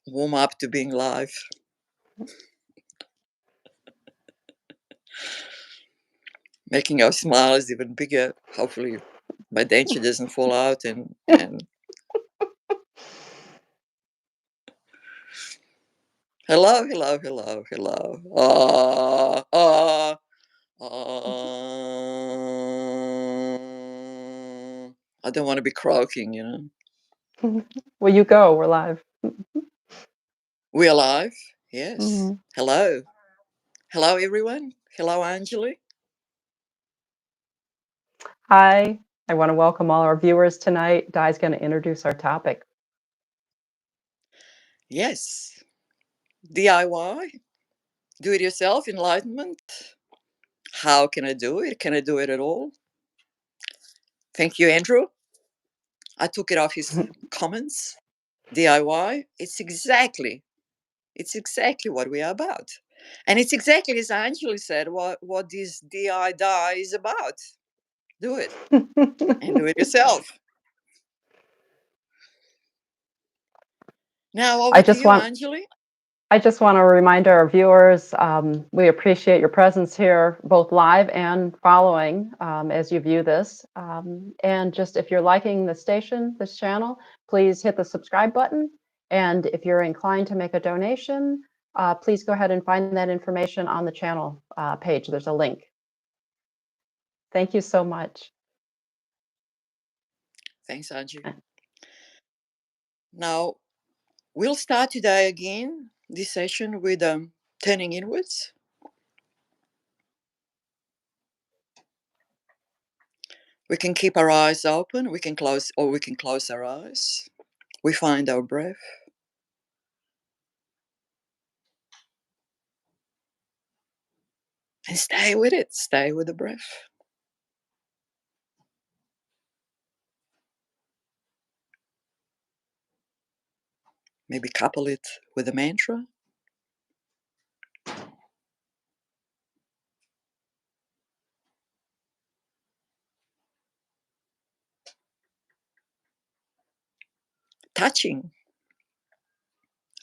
warm up to being live. Making our smiles even bigger. Hopefully my denture doesn't fall out and hello. I don't want to be croaking, you know. Well, you go. We're live. We're live. Yes. Mm-hmm. Hello. Hello, everyone. Hello, Anjali. Hi. I want to welcome all our viewers tonight. Di's going to introduce our topic. Yes. DIY. Do it yourself. Enlightenment. How can I do it? Can I do it at all? Thank you, Andrew. I took it off his comments. DIY. It's exactly what we are about. And it's exactly as Anjali said, what this DI is about. Do it. And do it yourself. Now over to you, Anjali. I just want to remind our viewers, we appreciate your presence here, both live and following as you view this. And just if you're liking the station, this channel, please hit the subscribe button. And if you're inclined to make a donation, please go ahead and find that information on the channel page. There's a link. Thank you so much. Thanks, Anjali. Now, we'll start today again, this session with turning inwards. We can keep our eyes open, we can close our eyes. We find our breath. And stay with it, stay with the breath. Maybe couple it with a mantra. Touching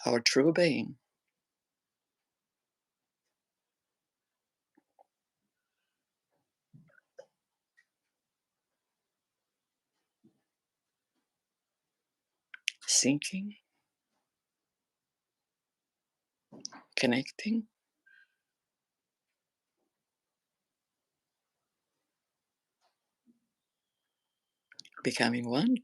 our true being. Sinking. Connecting. Becoming one.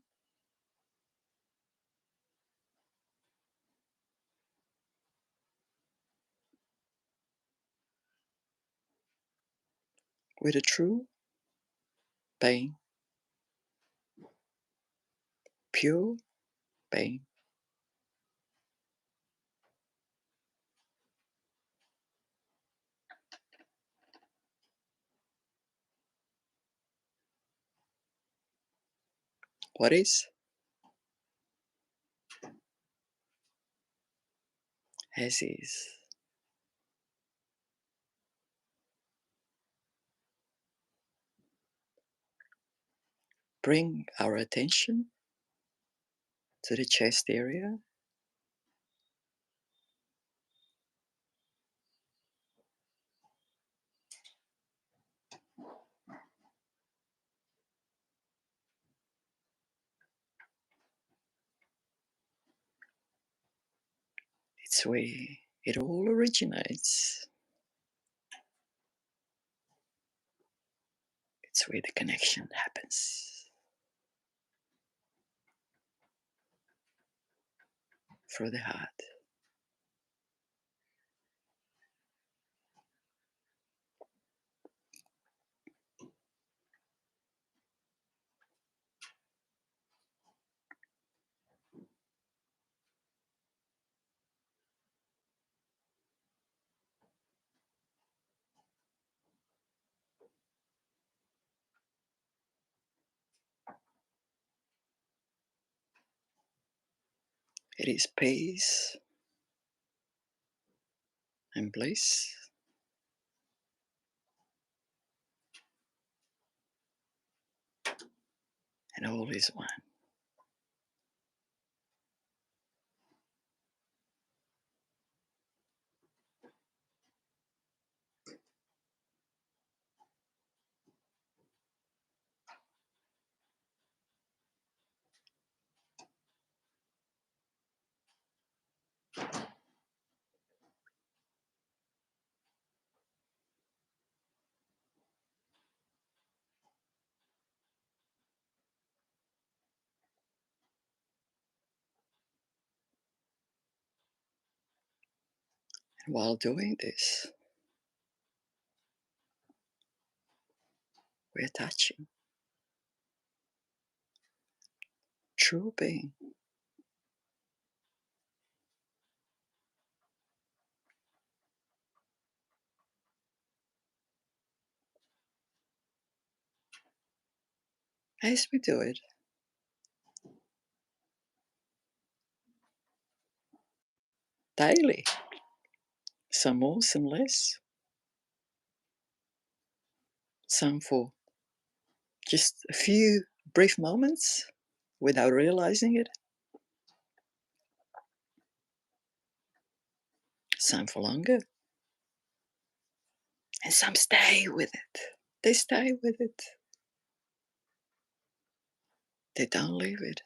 With a true being. Pure being. What is? As is. Bring our attention to the chest area. It's where it all originates. It's where the connection happens. Through the heart. It is peace and bliss. And all is one. And while doing this, we're touching true being. As we do it, daily, some more, some less, some for just a few brief moments without realizing it, some for longer, and some stay with it. They stay with it. They don't leave it.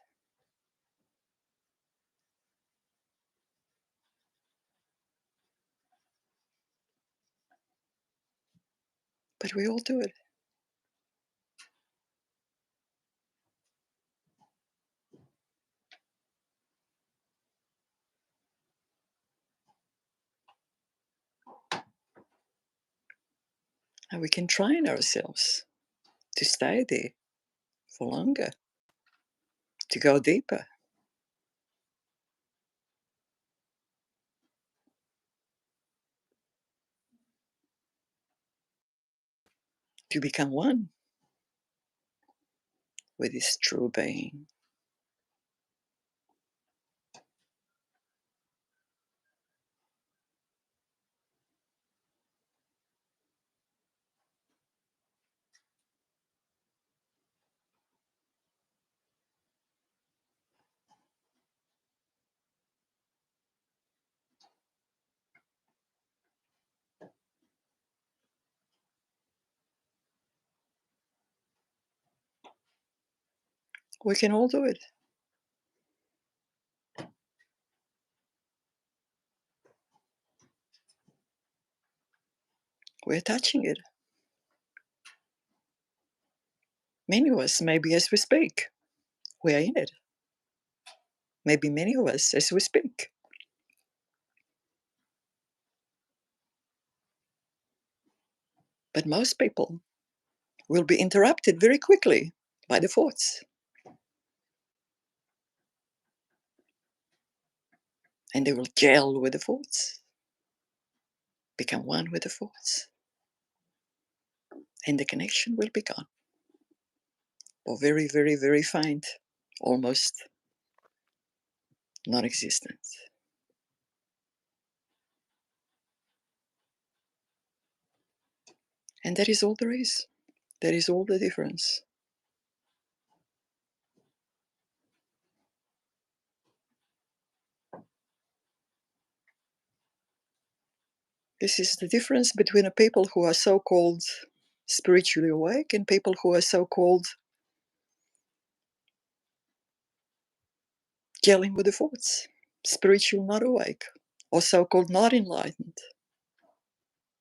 But we all do it. And we can train ourselves to stay there for longer, to go deeper, to become one with this true being. We can all do it. We're touching it. Many of us, maybe as we speak, we are in it. Maybe many of us as we speak. But most people will be interrupted very quickly by the thoughts. And they will gel with the thoughts, become one with the thoughts. And the connection will be gone. Or very, very, very faint, almost non-existent. And that is all there is. That is all the difference. This is the difference between the people who are so-called spiritually awake and people who are so-called gelling with the thoughts, spiritual not awake, or so-called not enlightened.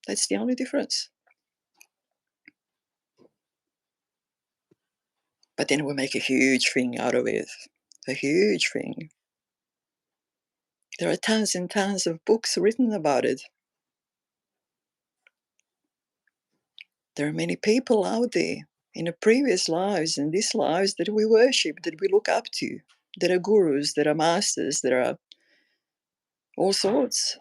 That's the only difference. But then we make a huge thing out of it. A huge thing. There are tons and tons of books written about it. There are many people out there in the previous lives and these lives that we worship, that we look up to, that are gurus, that are masters, that are all sorts.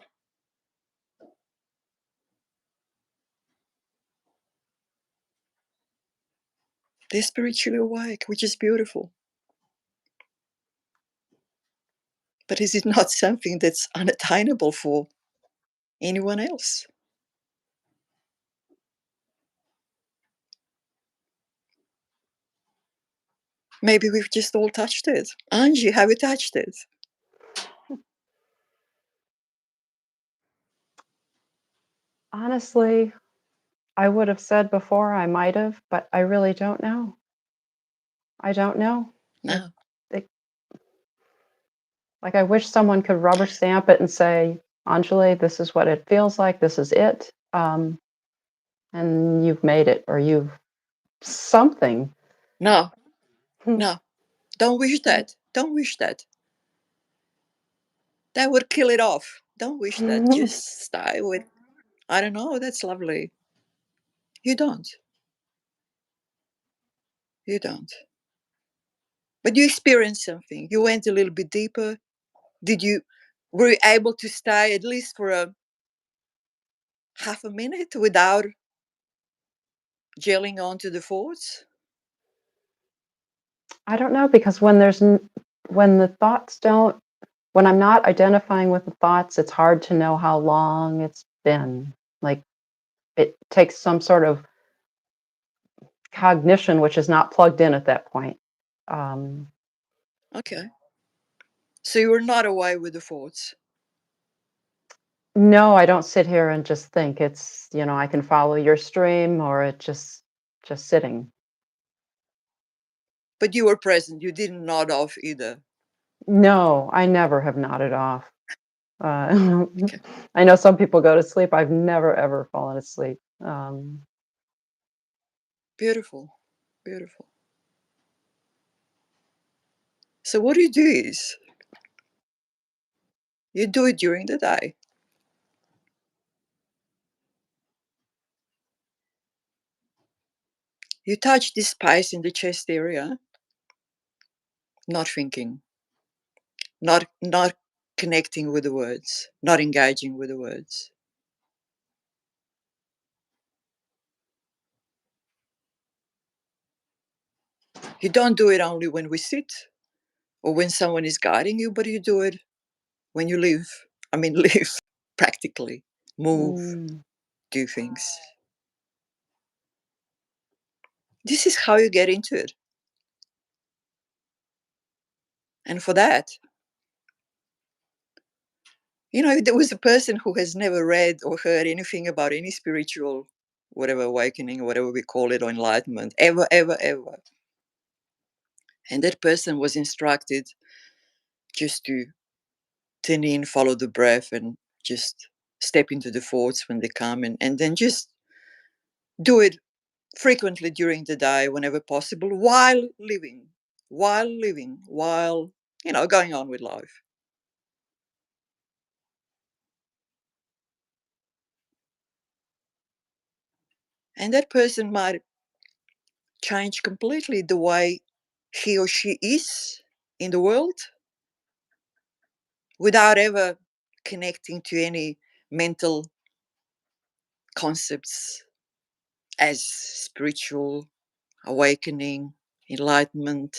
They're spiritually awake, which is beautiful. But is it not something that's unattainable for anyone else? Maybe we've just all touched it. Angie, have you touched it? Honestly, I would have said before I might have, but I really don't know. I don't know. No. It, like I wish someone could rubber stamp it and say, Anjali, this is what it feels like. This is it. And you've made it, or you've something. No. No. Don't wish that. Don't wish that. That would kill it off. Don't wish that. Just stay with, I don't know, that's lovely. You don't. You don't. But you experienced something. You went a little bit deeper. Did you, were you able to stay at least for a half a minute without gelling onto the thoughts? I don't know, because when the thoughts don't when I'm not identifying with the thoughts, it's hard to know how long it's been. Like, it takes some sort of cognition which is not plugged in at that point. Um, Okay. So you were not away with the thoughts, no, I don't sit here and just think. It's, I can follow your stream, or it just sitting. but you were present. You didn't nod off either. No, I never have nodded off. Uh, Okay. I know some people go to sleep. I've never ever fallen asleep. Beautiful. Beautiful. So what you do is you do it during the day. You touch this space in the chest area, not thinking, not connecting with the words, not engaging with the words. You don't do it only when we sit or when someone is guiding you, but you do it when you live. I mean, live practically, move, mm, do things. This is how you get into it. And for that, there was a person who has never read or heard anything about any spiritual, whatever, awakening or whatever we call it, or enlightenment, ever, ever, ever. And that person was instructed just to tune in, follow the breath, and just step into the thoughts when they come, and then just do it frequently during the day, whenever possible, while going on with life. And that person might change completely the way he or she is in the world without ever connecting to any mental concepts as spiritual, awakening, enlightenment,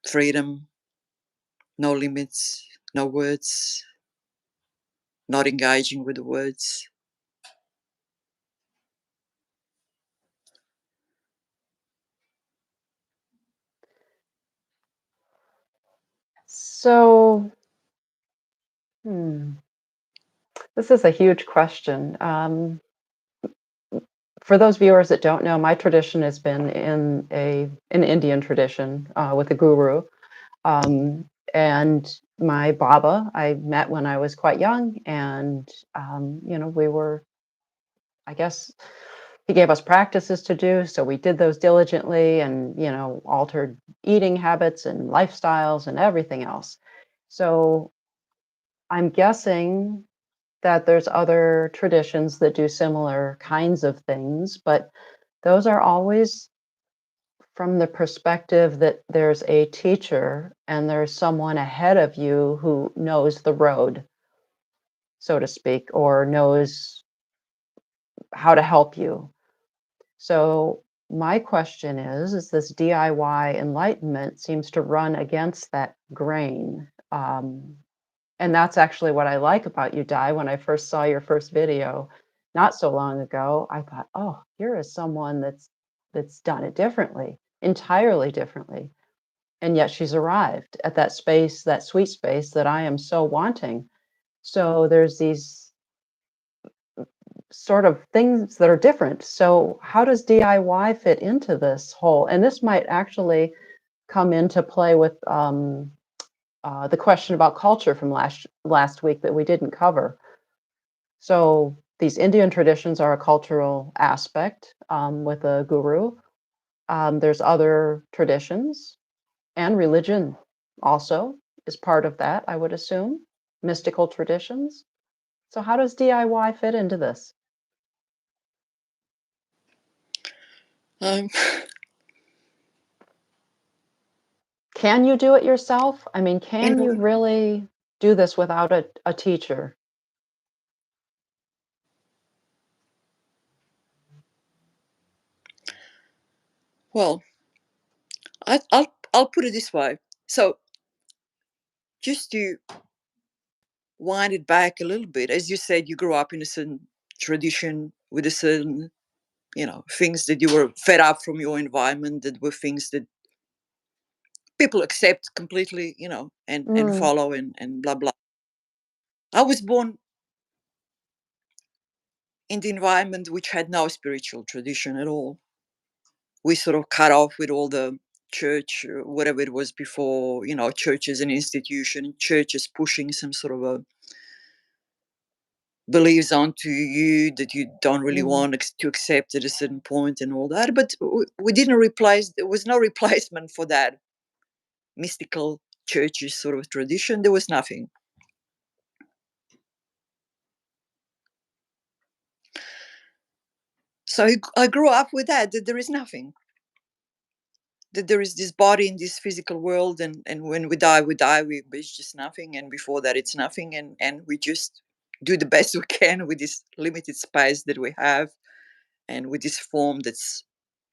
freedom, no limits, no words, not engaging with the words. so, this is a huge question. For those viewers that don't know, my tradition has been in an Indian tradition with a guru. And my Baba, I met when I was quite young, and we were, I guess, he gave us practices to do, so we did those diligently, and altered eating habits and lifestyles and everything else. So I'm guessing that there's other traditions that do similar kinds of things, but those are always from the perspective that there's a teacher and there's someone ahead of you who knows the road, so to speak, or knows how to help you. So my question is this DIY enlightenment seems to run against that grain. And that's actually what I like about you, Di. When I first saw your first video not so long ago, I thought, oh, here is someone that's done it differently, entirely differently. And yet she's arrived at that space, that sweet space that I am so wanting. So there's these sort of things that are different. So how does DIY fit into this whole? And this might actually come into play with the question about culture from last week that we didn't cover. So these Indian traditions are a cultural aspect with a guru. There's other traditions and religion also. is part of that, I would assume, mystical traditions. So how does DIY fit into this? Um, Can you do it yourself? I mean, you can you know, really do this without a teacher? well, I'll put it this way. So just to wind it back a little bit, as you said, you grew up in a certain tradition with a certain, things that you were fed up from your environment, that were things that people accept completely, and Mm, follow, and blah blah. I was born in the environment which had no spiritual tradition at all. We sort of cut off with all the church, whatever it was before, church as an institution, church is pushing some sort of a beliefs onto you that you don't really mm, want to accept at a certain point and all that. But we didn't replace, there was no replacement for that mystical churches sort of tradition. There was nothing. So I grew up with that there is nothing, that there is this body in this physical world, and when we die, it's just nothing, and before that it's nothing, and we just do the best we can with this limited space that we have, and with this form that's,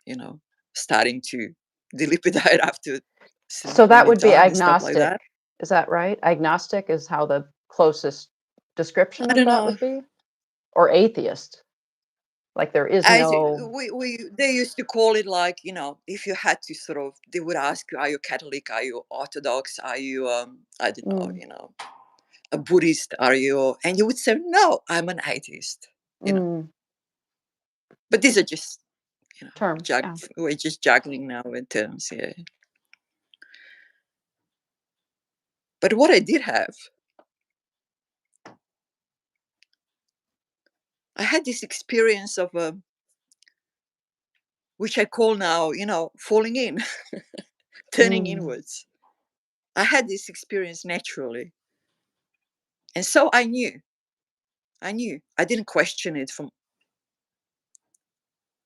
you know starting to dilapidate after a certain so point that in would be time and stuff like agnostic. that. Is that right? Agnostic is how the closest description I of don't that know. would be? Or atheist? Like there is I no. we They used to call it, like, if you had to sort of, they would ask you, are you Catholic, are you Orthodox, are you I don't know, Mm, a Buddhist, are you, and you would say, no, I'm an atheist, you know. mm, But these are just, terms, yeah. we're just juggling now in terms, yeah. But what I did have, I had this experience of which I call now, falling in, turning Mm, inwards. I had this experience naturally. And so I knew. I didn't question it from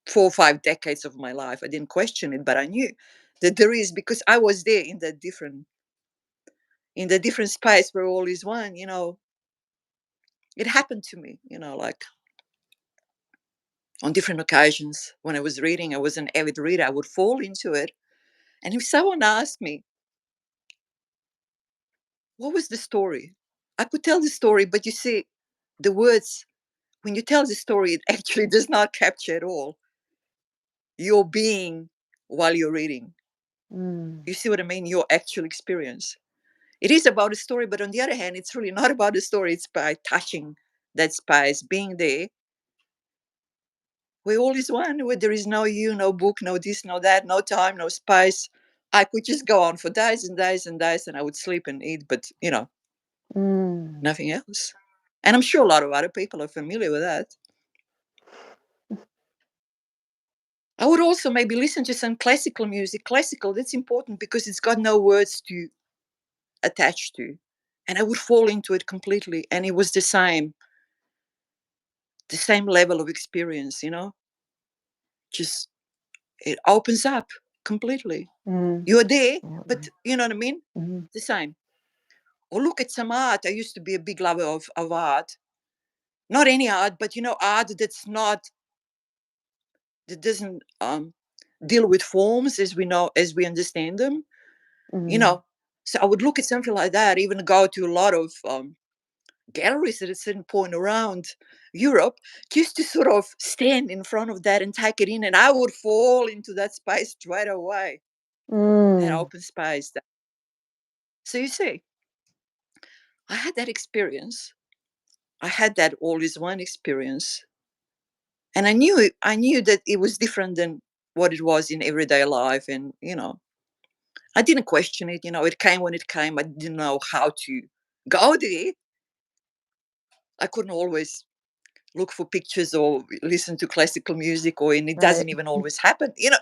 4 or 5 decades of my life. I didn't question it, but I knew that there is, because I was there in the different space where all is one, it happened to me, like on different occasions when I was reading. I was an avid reader, I would fall into it. And if someone asked me, what was the story? I could tell the story, but you see, the words, when you tell the story, it actually does not capture at all your being while you're reading. mm, You see what I mean? Your actual experience. It is about a story, but on the other hand, it's really not about the story. It's by touching that space, being there, where all is one, where there is no you, no book, no this, no that, no time, no space. I could just go on for days and days and days, and I would sleep and eat, but mm. nothing else. And I'm sure a lot of other people are familiar with that. I would also maybe listen to some classical music. Classical, that's important because it's got no words to attach to. And I would fall into it completely. And it was the same level of experience, just it opens up completely. Mm, You're there, but absolutely. you know what I mean? Mhm, The same. Or look at some art. I used to be a big lover of art. Not any art, but art that doesn't deal with forms as we know, as we understand them, you mm, know. So I would look at something like that, even go to a lot of galleries at a certain point around Europe, just to sort of stand in front of that and take it in. And I would fall into that space straight away, that mm, open space. So you see, I had that experience. I had that all is one experience. And I knew that it was different than what it was in everyday life. And, I didn't question it. It came when it came. I didn't know how to go there. I couldn't always look for pictures or listen to classical music, and it right. doesn't even always happen. You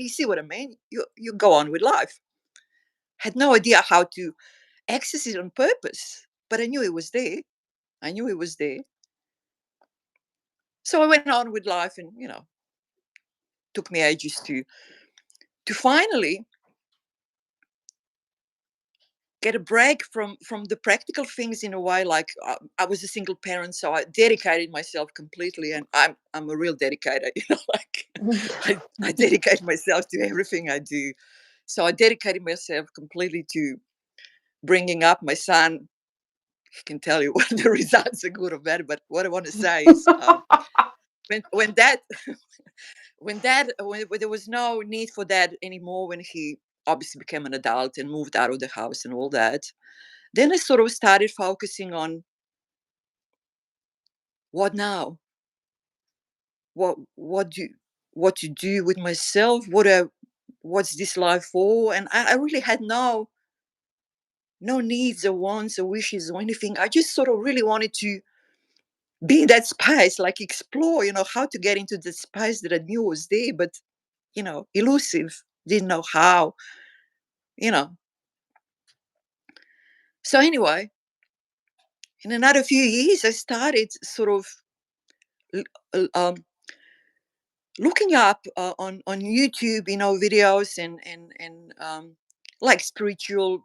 see what I mean? You go on with life. Had no idea how to access it on purpose, but I knew it was there. I knew it was there. So I went on with life, and took me ages to finally get a break from the practical things in a way. Like I was a single parent, so I dedicated myself completely, and I'm a real dedicator. Like I dedicate myself to everything I do. So I dedicated myself completely to bringing up my son. I can tell you whether the results are good or bad, but what I want to say is, when that when there was no need for that anymore, when he obviously became an adult and moved out of the house and all that, then I sort of started focusing on what now, what do what to do with myself, what's this life for, and I really had no needs or wants or wishes or anything. I just sort of really wanted to be in that space, like explore, how to get into the space that I knew was there, but elusive, didn't know how, you know. So anyway, in another few years, I started sort of l- looking up on YouTube, videos and like spiritual,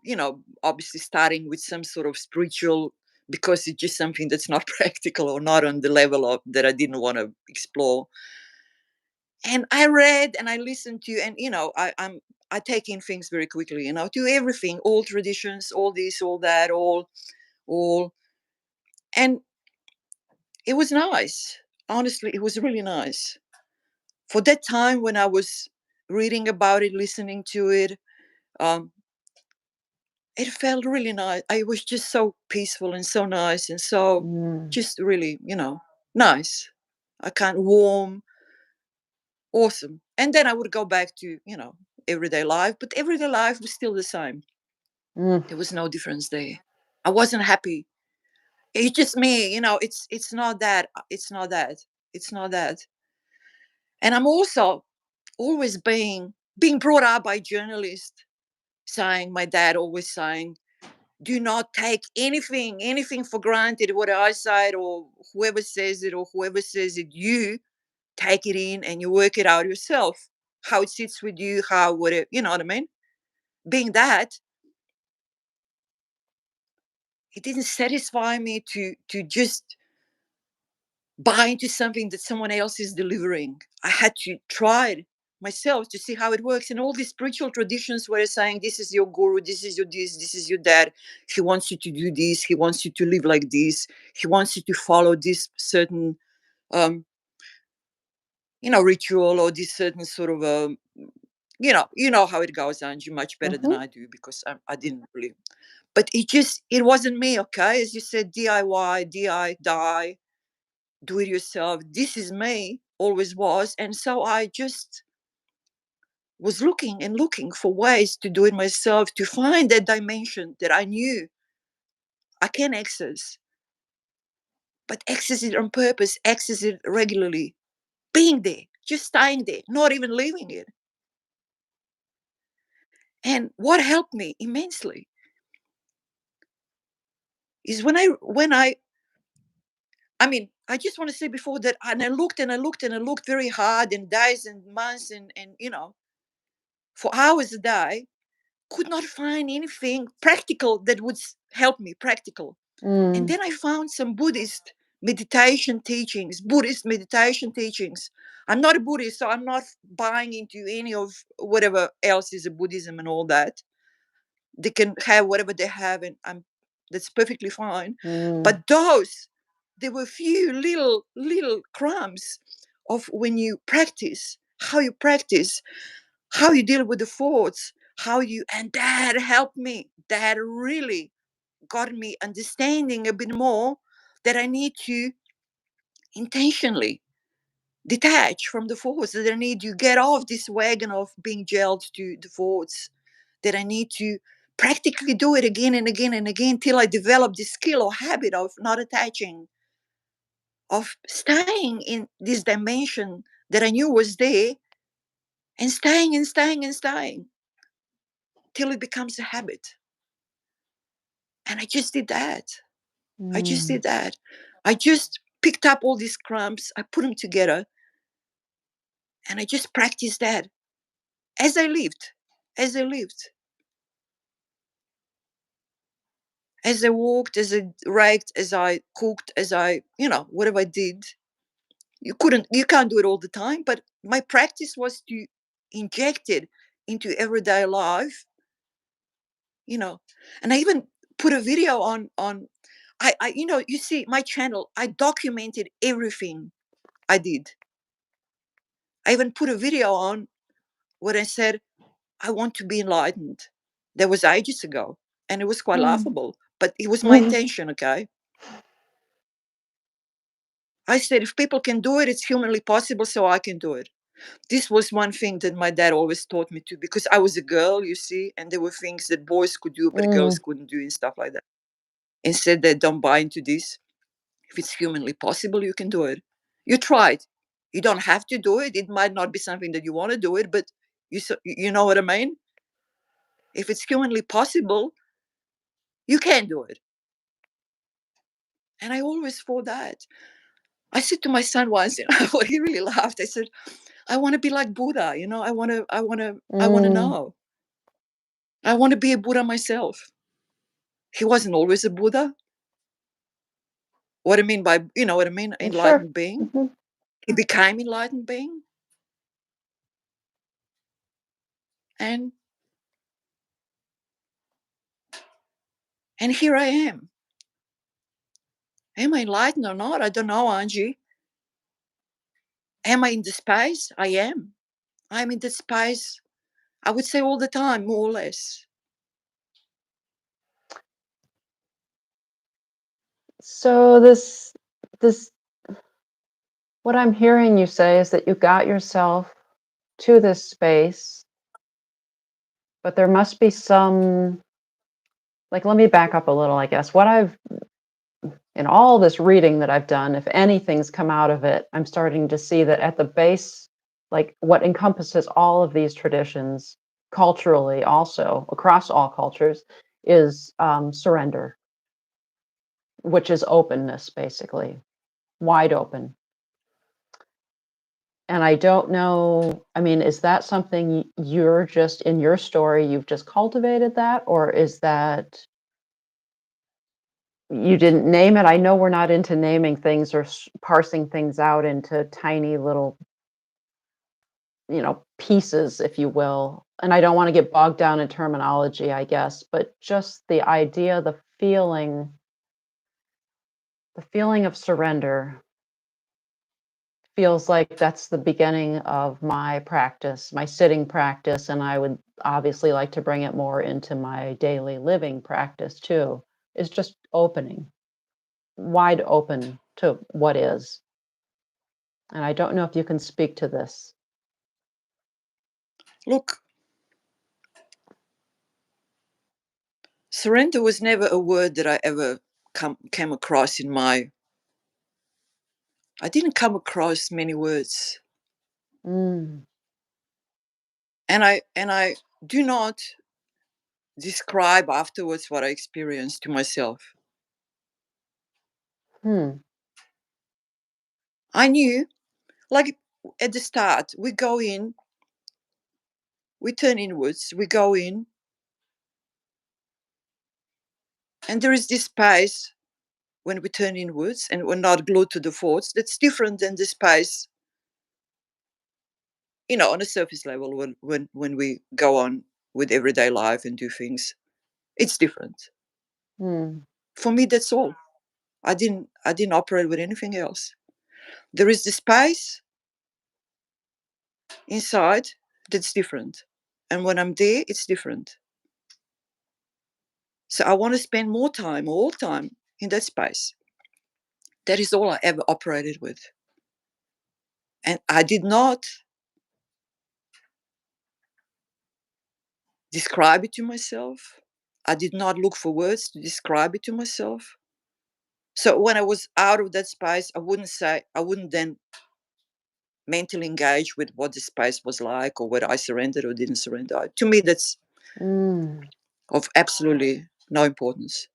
obviously starting with some sort of spiritual, because it's just something that's not practical or not on the level of that I didn't want to explore. And I read and I listened to, and I take in things very quickly, to everything, all traditions, all this, all that, all, and it was nice. Honestly, it was really nice. For that time when I was reading about it, listening to it, um, it felt really nice. I was just so peaceful and so nice and so Mm. just really, nice. I can't warm, awesome. And then I would go back to, everyday life, but everyday life was still the same. Mm. There was no difference there. I wasn't happy. It's just me, it's not that. It's not that. It's not that. And I'm also always being brought up by journalists saying, my dad always saying, do not take anything for granted, what I said or whoever says it or whoever says it. You take it in and you work it out yourself, how it sits with you, how whatever, you know what I mean. Being that, it didn't satisfy me to just buy into something that someone else is delivering. I had to try it myself to see how it works. And all these spiritual traditions were saying, this is your guru, this is your this is your dad. He wants you to do this. He wants you to live like this. He wants you to follow this certain, um, ritual, or this certain sort of, you know how it goes, Angie, much better than Mhm. I do, because I didn't really. But it wasn't me, okay? As you said, DIY, DI, die, do it yourself. This is me, always was. And so I just was looking and looking for ways to do it myself, to find that dimension that I knew I can access, but access it on purpose, access it regularly, being there, just staying there, not even leaving it. And what helped me immensely is when I just want to say before that, and I looked and I looked and I looked very hard, and days and months and for hours a day, could not find anything practical that would help me, practical. And Mm. then I found some Buddhist meditation teachings. I'm not a Buddhist, so I'm not buying into any of whatever else is a Buddhism and all that. They can have whatever they have, and that's perfectly fine. Mm. But those, there were few little crumbs of when you practice, how you deal with the thoughts, and that helped me. That really got me understanding a bit more that I need to intentionally detach from the thoughts, that I need to get off this wagon of being jailed to the thoughts, that I need to practically do it again and again and again till I develop this skill or habit of not attaching, of staying in this dimension that I knew was there, and staying and staying and staying till it becomes a habit. And I just did that. I just Mm. did that. I just picked up all these crumbs, I put them together, and I just practiced that as I lived, as I lived, as I walked, as I raked, as I cooked, as I, whatever I did. You can't do it all the time, but my practice was to inject it into everyday life, you know. And I even put a video on you see my channel, I documented everything I did. I even put a video on where I said, I want to be enlightened. That was ages ago. And it was quite Mm. laughable, but it was my intention, okay? I said, if people can do it, it's humanly possible, so I can do it. This was one thing that my dad always taught me to, because I was a girl, you see, and there were things that boys could do, but girls Mm. couldn't do and stuff like that. And said that don't buy into this. If it's humanly possible, you can do it. You try it. You don't have to do it. It might not be something that you want to do it, but you know what I mean? If it's humanly possible, you can do it. And I always thought that. I said to my son once, what he really laughed. I said, I want to be like Buddha, I want to Mm. know. I want to be a Buddha myself. He wasn't always a Buddha. What I mean by, what I mean, Sure. enlightened being. Mhm. He became enlightened being. And and here I am. Am I enlightened or not? I don't know, Angie. Am I in the space? I am. I'm in the space, I would say all the time, more or less. So this what I'm hearing you say is that you got yourself to this space, but there must be some, like, let me back up a little, I guess. What I've in all this reading that I've done, if anything's come out of it, I'm starting to see that at the base, like what encompasses all of these traditions culturally, also across all cultures, is surrender, which is openness, basically, wide open. And I don't know, I mean, is that something you're just in your story, you've just cultivated that, or is that you didn't name it? I know we're not into naming things or parsing things out into tiny little, pieces, if you will. And I don't want to get bogged down in terminology, I guess, but just the idea, the feeling of surrender feels like that's the beginning of my practice, my sitting practice, and I would obviously like to bring it more into my daily living practice too. Is just opening, wide open to what is. And I don't know if you can speak to this. Look, surrender was never a word that I ever came across in my. I didn't come across many words, Mm. and I do not describe afterwards what I experienced to myself. Hmm. I knew, like at the start, we go in, we turn inwards, we go in, and there is this space when we turn inwards and we're not glued to the thoughts. That's different than the space, on a surface level when we go on with everyday life and do things. It's different. Hmm. For me, that's all. I didn't operate with anything else. There is the space inside that's different. And when I'm there, it's different. So I want to spend more time, all time, in that space. That is all I ever operated with. And I did not describe it to myself. I did not look for words to describe it to myself. So when I was out of that space, I wouldn't then mentally engage with what the space was like or whether I surrendered or didn't surrender. To me, that's Mm. of absolutely no importance.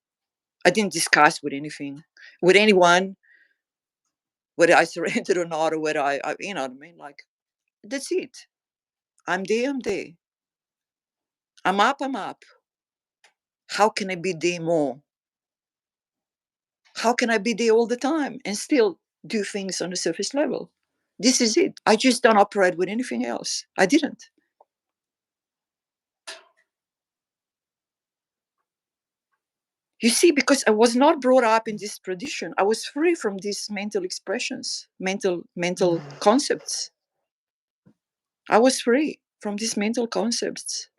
I didn't discuss with anyone, whether I surrendered or not, or whether I you know what I mean? Like, that's it. I'm there, I'm there. I'm up, I'm up. How can I be there more? How can I be there all the time and still do things on a surface level? This is it. I just don't operate with anything else. I didn't. You see, because I was not brought up in this tradition, I was free from these mental expressions, mental concepts. I was free from these mental concepts.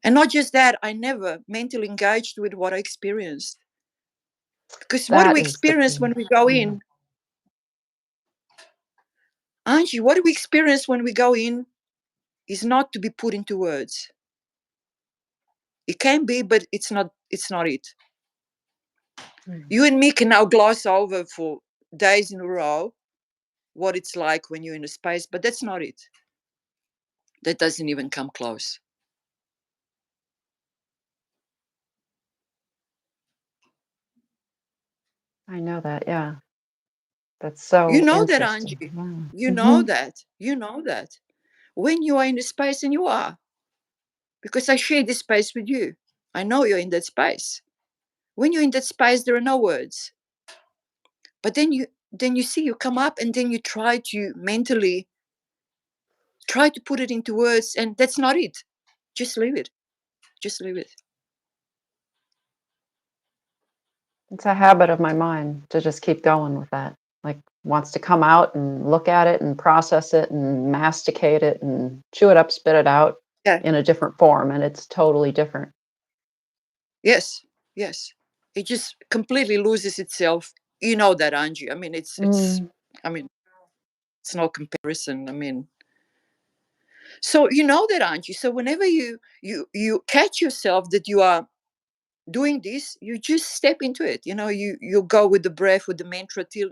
And not just that, I never mentally engaged with what I experienced. Because what do That we is the experience key. when we go Yeah. in? Angie, what do we experience when we go in is not to be put into words. It can be, but it's not it. You and me can now gloss over for days in a row what it's like when you're in a space, but that's not it. That doesn't even come close. I know that. Yeah. That's so You know that, interesting. Angie. Wow. You know that. You know that. When you are in a space, and you are, because I share this space with you. I know you're in that space. When you're in that space, there are no words. But then you see you come up, and then you try to mentally try to put it into words, and that's not it. Just leave it. Just leave it. It's a habit of my mind to just keep going with that. Like wants to come out and look at it and process it and masticate it and chew it up, spit it out Yeah. in a different form, and it's totally different. Yes. Yes. It just completely loses itself. You know that, Angie. I mean, it's. Mm. I mean, it's no comparison. I mean, so you know that, Angie. So whenever you catch yourself that you are doing this, you just step into it. You go with the breath, with the mantra, till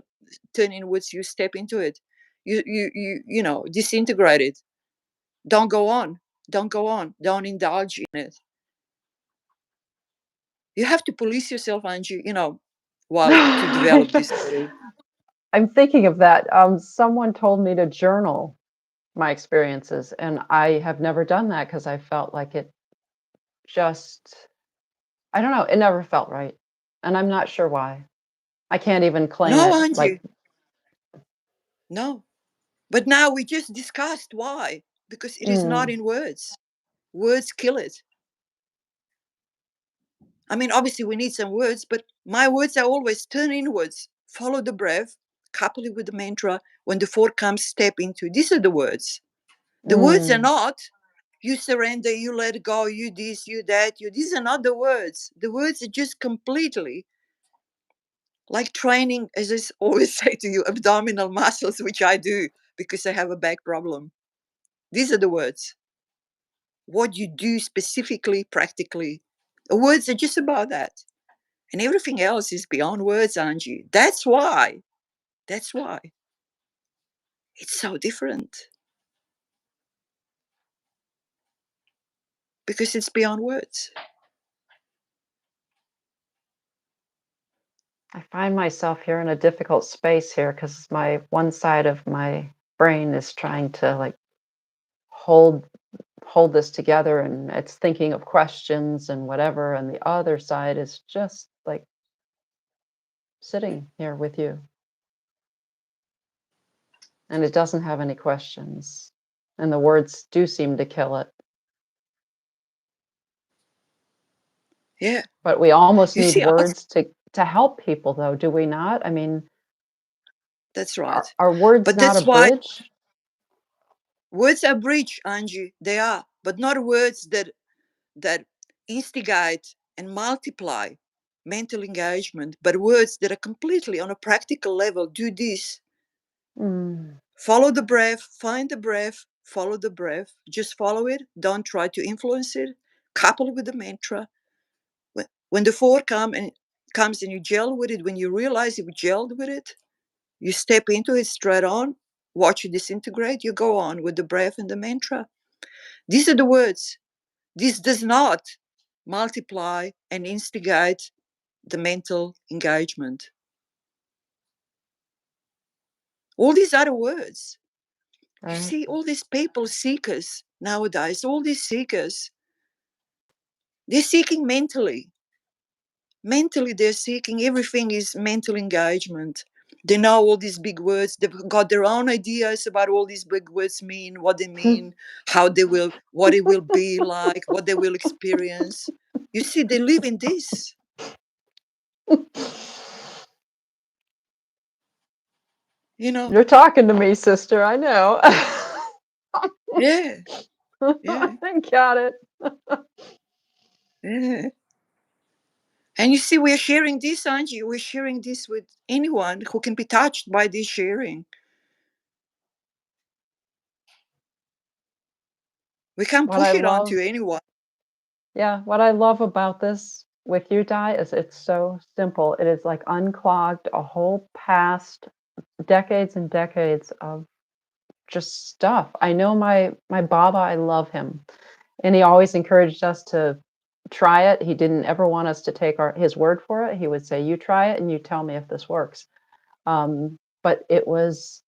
turn inwards. You step into it. You disintegrate it. Don't go on. Don't go on. Don't indulge in it. You have to police yourself, Angie. While to develop this. I'm thinking of that. Someone told me to journal my experiences, and I have never done that because I felt like it just, I don't know, it never felt right. And I'm not sure why. I can't even claim No, it. Like, Angie. No. But now we just discussed why. Because it is not mm, in words. Words kill it. I mean, obviously, we need some words, but my words are always turn inwards, follow the breath, couple it with the mantra. When the thought comes, step into. These are the words. The words are mm, not you surrender, you let go, you this, you that, you. These are not the words. The words are just completely like training, as I always say to you, abdominal muscles, which I do because I have a back problem. These are the words. What you do specifically, practically. The words are just about that. And everything else is beyond words, Angie. That's why. That's why. It's so different. Because it's beyond words. I find myself here in a difficult space here because my one side of my brain is trying to like hold this together, and it's thinking of questions and whatever, and the other side is just like sitting here with you, and it doesn't have any questions, and the words do seem to kill it. Yeah. But we almost You need see, words to help people, though, do we not? I mean, that's are, right. are words But not a that's why bridge? words are bridge, Angie. They are. But not words that instigate and multiply mental engagement, but words that are completely on a practical level. Do this. Mm, Follow the breath, find the breath, follow the breath. Just follow it. Don't try to influence it. Couple it with the mantra. When the thought comes and you gel with it, when you realize you've gelled with it, you step into it straight on, watch it disintegrate, you go on with the breath and the mantra. These are the words. This does not multiply, and instigate the mental engagement. All these other words. You Right. see, all these people, seekers nowadays, all these seekers, they're seeking mentally. Mentally, they're seeking, everything is mental engagement. They know all these big words. They've got their own ideas about all these big words mean, what they mean, how they will, what it will be like, what they will experience. You see, they live in this. You know, You're talking to me, sister. I know. yeah, yeah, I got it. yeah. And you see, we're sharing this, Angie. We're sharing this with anyone who can be touched by this sharing. We can't What I push it onto love, anyone. yeah, what I love about this with you, Di, is it's so simple. It is like unclogged a whole past decades and decades of just stuff. I know my Baba, I love him. And he always encouraged us to try it. He didn't ever want us to take his word for it. He would say, "You try it and you tell me if this works." But it was,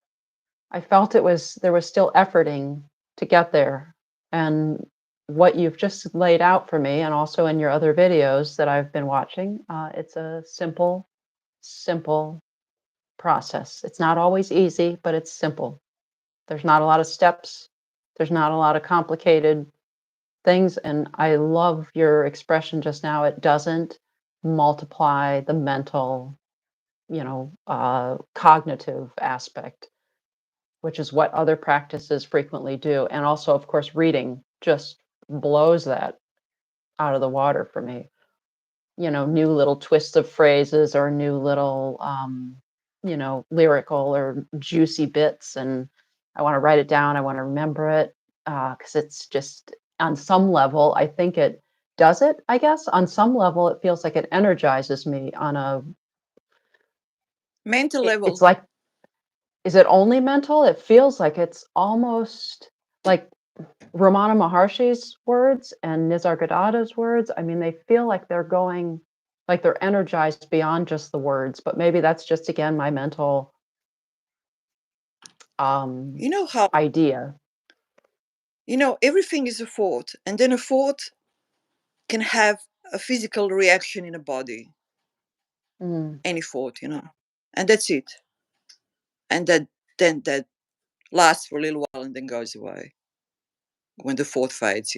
I felt it was, there was still efforting to get there. And what you've just laid out for me, and also in your other videos that I've been watching, it's a simple, simple process. It's not always easy, but it's simple. There's not a lot of steps. There's not a lot of complicated things. And I love your expression just now. It doesn't multiply the mental, cognitive aspect, which is what other practices frequently do. And also, of course, reading just blows that out of the water for me. New little twists of phrases or new little, lyrical or juicy bits. And I want to write it down. I want to remember it because it's just on some level, I think it does it, I guess. On some level, it feels like it energizes me on Mental it's level. like, is it only mental? It feels like it's almost like Ramana Maharshi's words and Nisargadatta's words. I mean, they feel like they're going, like they're energized beyond just the words, but maybe that's just, again, my mental You know how, idea. everything is a thought, and then a thought can have a physical reaction in a body, Mm, any thought, and that's it. And then that lasts for a little while and then goes away when the thought fades.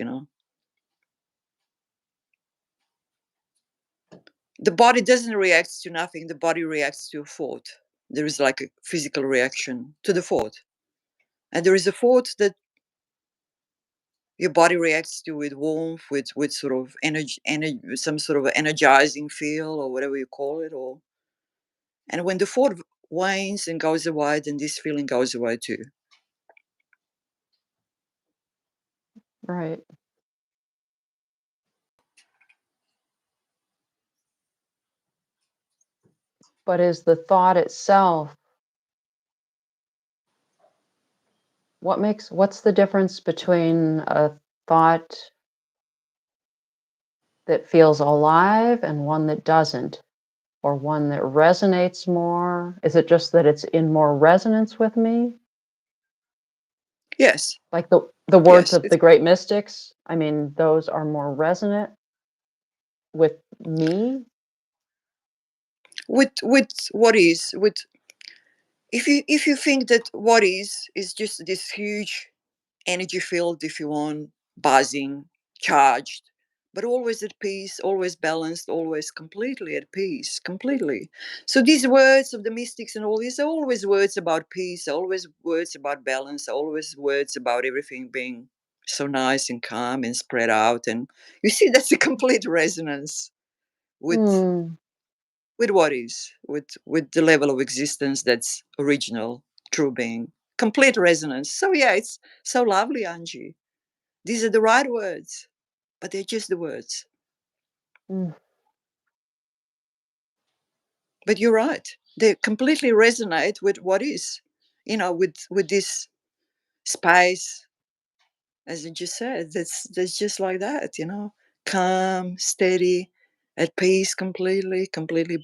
The body doesn't react to nothing, the body reacts to a thought. There is like a physical reaction to the thought. And there is a thought that your body reacts to with warmth, with sort of energy, some sort of energizing feel or whatever you call it. And when the thought wanes and goes away, then this feeling goes away too. right. But is the thought itself, what's the difference between a thought that feels alive and one that doesn't? Or one that resonates more? Is it just that it's in more resonance with me? Yes, Like the words yes. of the great mystics, I mean, those are more resonant with me. With what is with if you think that what is just this huge energy field, if you want, buzzing, charged, but always at peace, always balanced, always completely at peace, completely. So these words of the mystics and all these are always words about peace, always words about balance, always words about everything being so nice and calm and spread out. And you see, that's a complete resonance with Mm, what is, with the level of existence that's original, true being, complete resonance. So yeah, it's so lovely, Angie. These are the right words, but they're just the words. mm, But you're right. They completely resonate with what is, with this space, as you just said. That's just like that. calm, steady, at peace, completely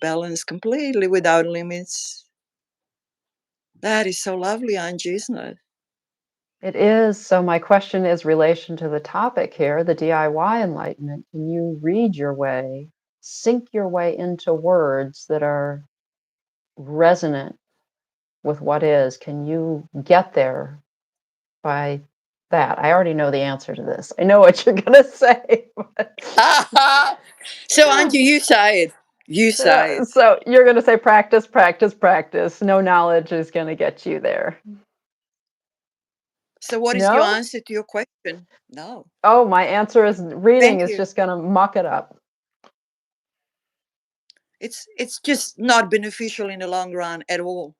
balanced, completely without limits. That is so lovely, Angie, isn't it? It is. So my question is relation to the topic here, the DIY enlightenment. Can you read your way, sink your way into words that are resonant with what is? Can you get there by that? I already know the answer to this. I know what you're going to say. So, Angie, you say it. You say it. So you're going to say practice, practice, practice. No knowledge is going to get you there. So, what is your No? answer to your question? No. Oh, my answer is reading Thank is you. just going to muck it up. It's just not beneficial in the long run at all.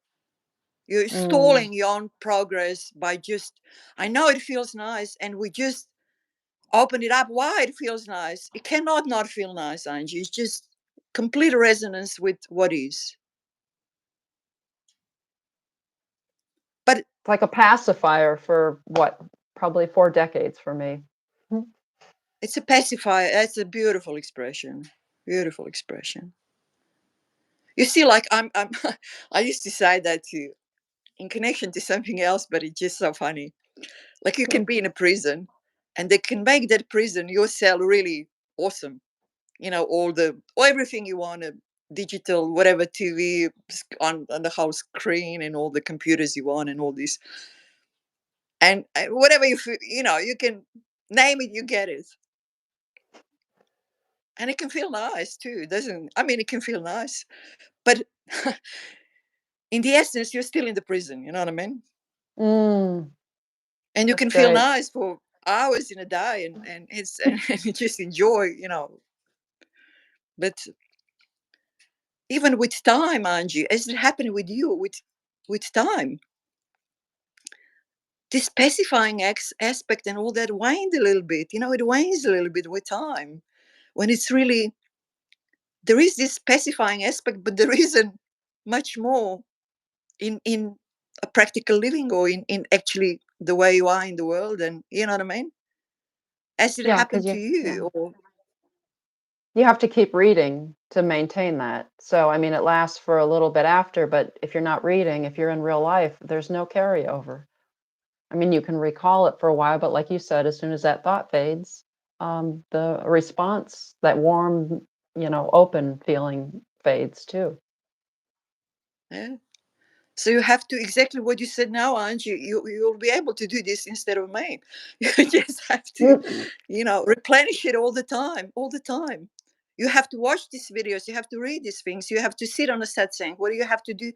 You're Mm. stalling your own progress by just, I know it feels nice, and we just open it up why it feels nice. It cannot not feel nice, Angie. It's just complete resonance with what is. But It's like a pacifier for what, probably 4 decades for me. it's a pacifier. That's a beautiful expression. Beautiful expression. You see, like I'm I used to say that to in connection to something else, but it's just so funny. Like you can be in a prison and they can make that prison, your cell, really awesome. All the everything you want, a digital, whatever TV on the whole screen and all the computers you want and all this. And whatever you can name it, you get it. And it can feel nice too, doesn't I mean, it can feel nice. But in the essence, you're still in the prison, you know what I mean? Mm, And you that's can feel great. nice for hours in a day and you just enjoy, but even with time, Angie, as it happened with you, with time, this pacifying aspect and all that waned a little bit. It wanes a little bit with time, when it's really, there is this pacifying aspect, but there isn't much more in a practical living, or in actually the way you are in the world, and you know what I mean, as it Yeah, because happened to you, yeah, you. Or you have to keep reading to maintain that. So, I mean, it lasts for a little bit after, but if you're not reading, if you're in real life, there's no carryover. I mean, you can recall it for a while, but like you said, as soon as that thought fades, the response, that warm, open feeling fades too. yeah. So you have to, exactly what you said now, Angie. You'll be able to do this instead of me. You just have to, Mm. replenish it all the time, all the time. You have to watch these videos. You have to read these things. You have to sit on a satsang. What do you have to do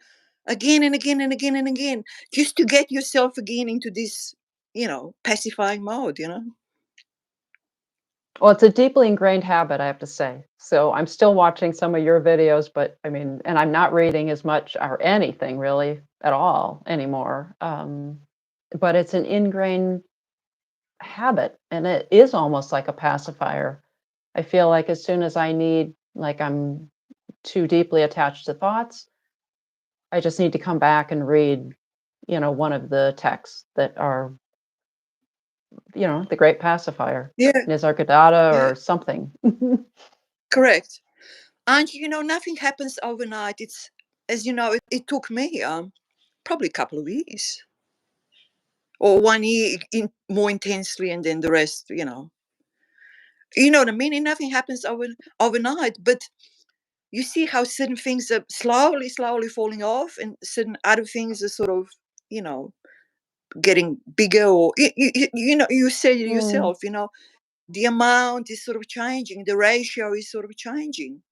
again and again and again and again, just to get yourself again into this, pacifying mode. Well, it's a deeply ingrained habit, I have to say. So I'm still watching some of your videos, but I mean, and I'm not reading as much or anything really at all anymore. But it's an ingrained habit, and it is almost like a pacifier. I feel like as soon as I need, like I'm too deeply attached to thoughts, I just need to come back and read, one of the texts that are, the great pacifier, Yeah, Nisargadatta yeah, or something. correct. And nothing happens overnight. It's, as you know, it took me probably a couple of years, or 1 year more intensely, and then the rest, what I mean. And nothing happens overnight, but you see how certain things are slowly falling off, and certain other things are sort of, you know getting bigger, or you said it Mm. yourself, the amount is sort of changing, the ratio is sort of changing.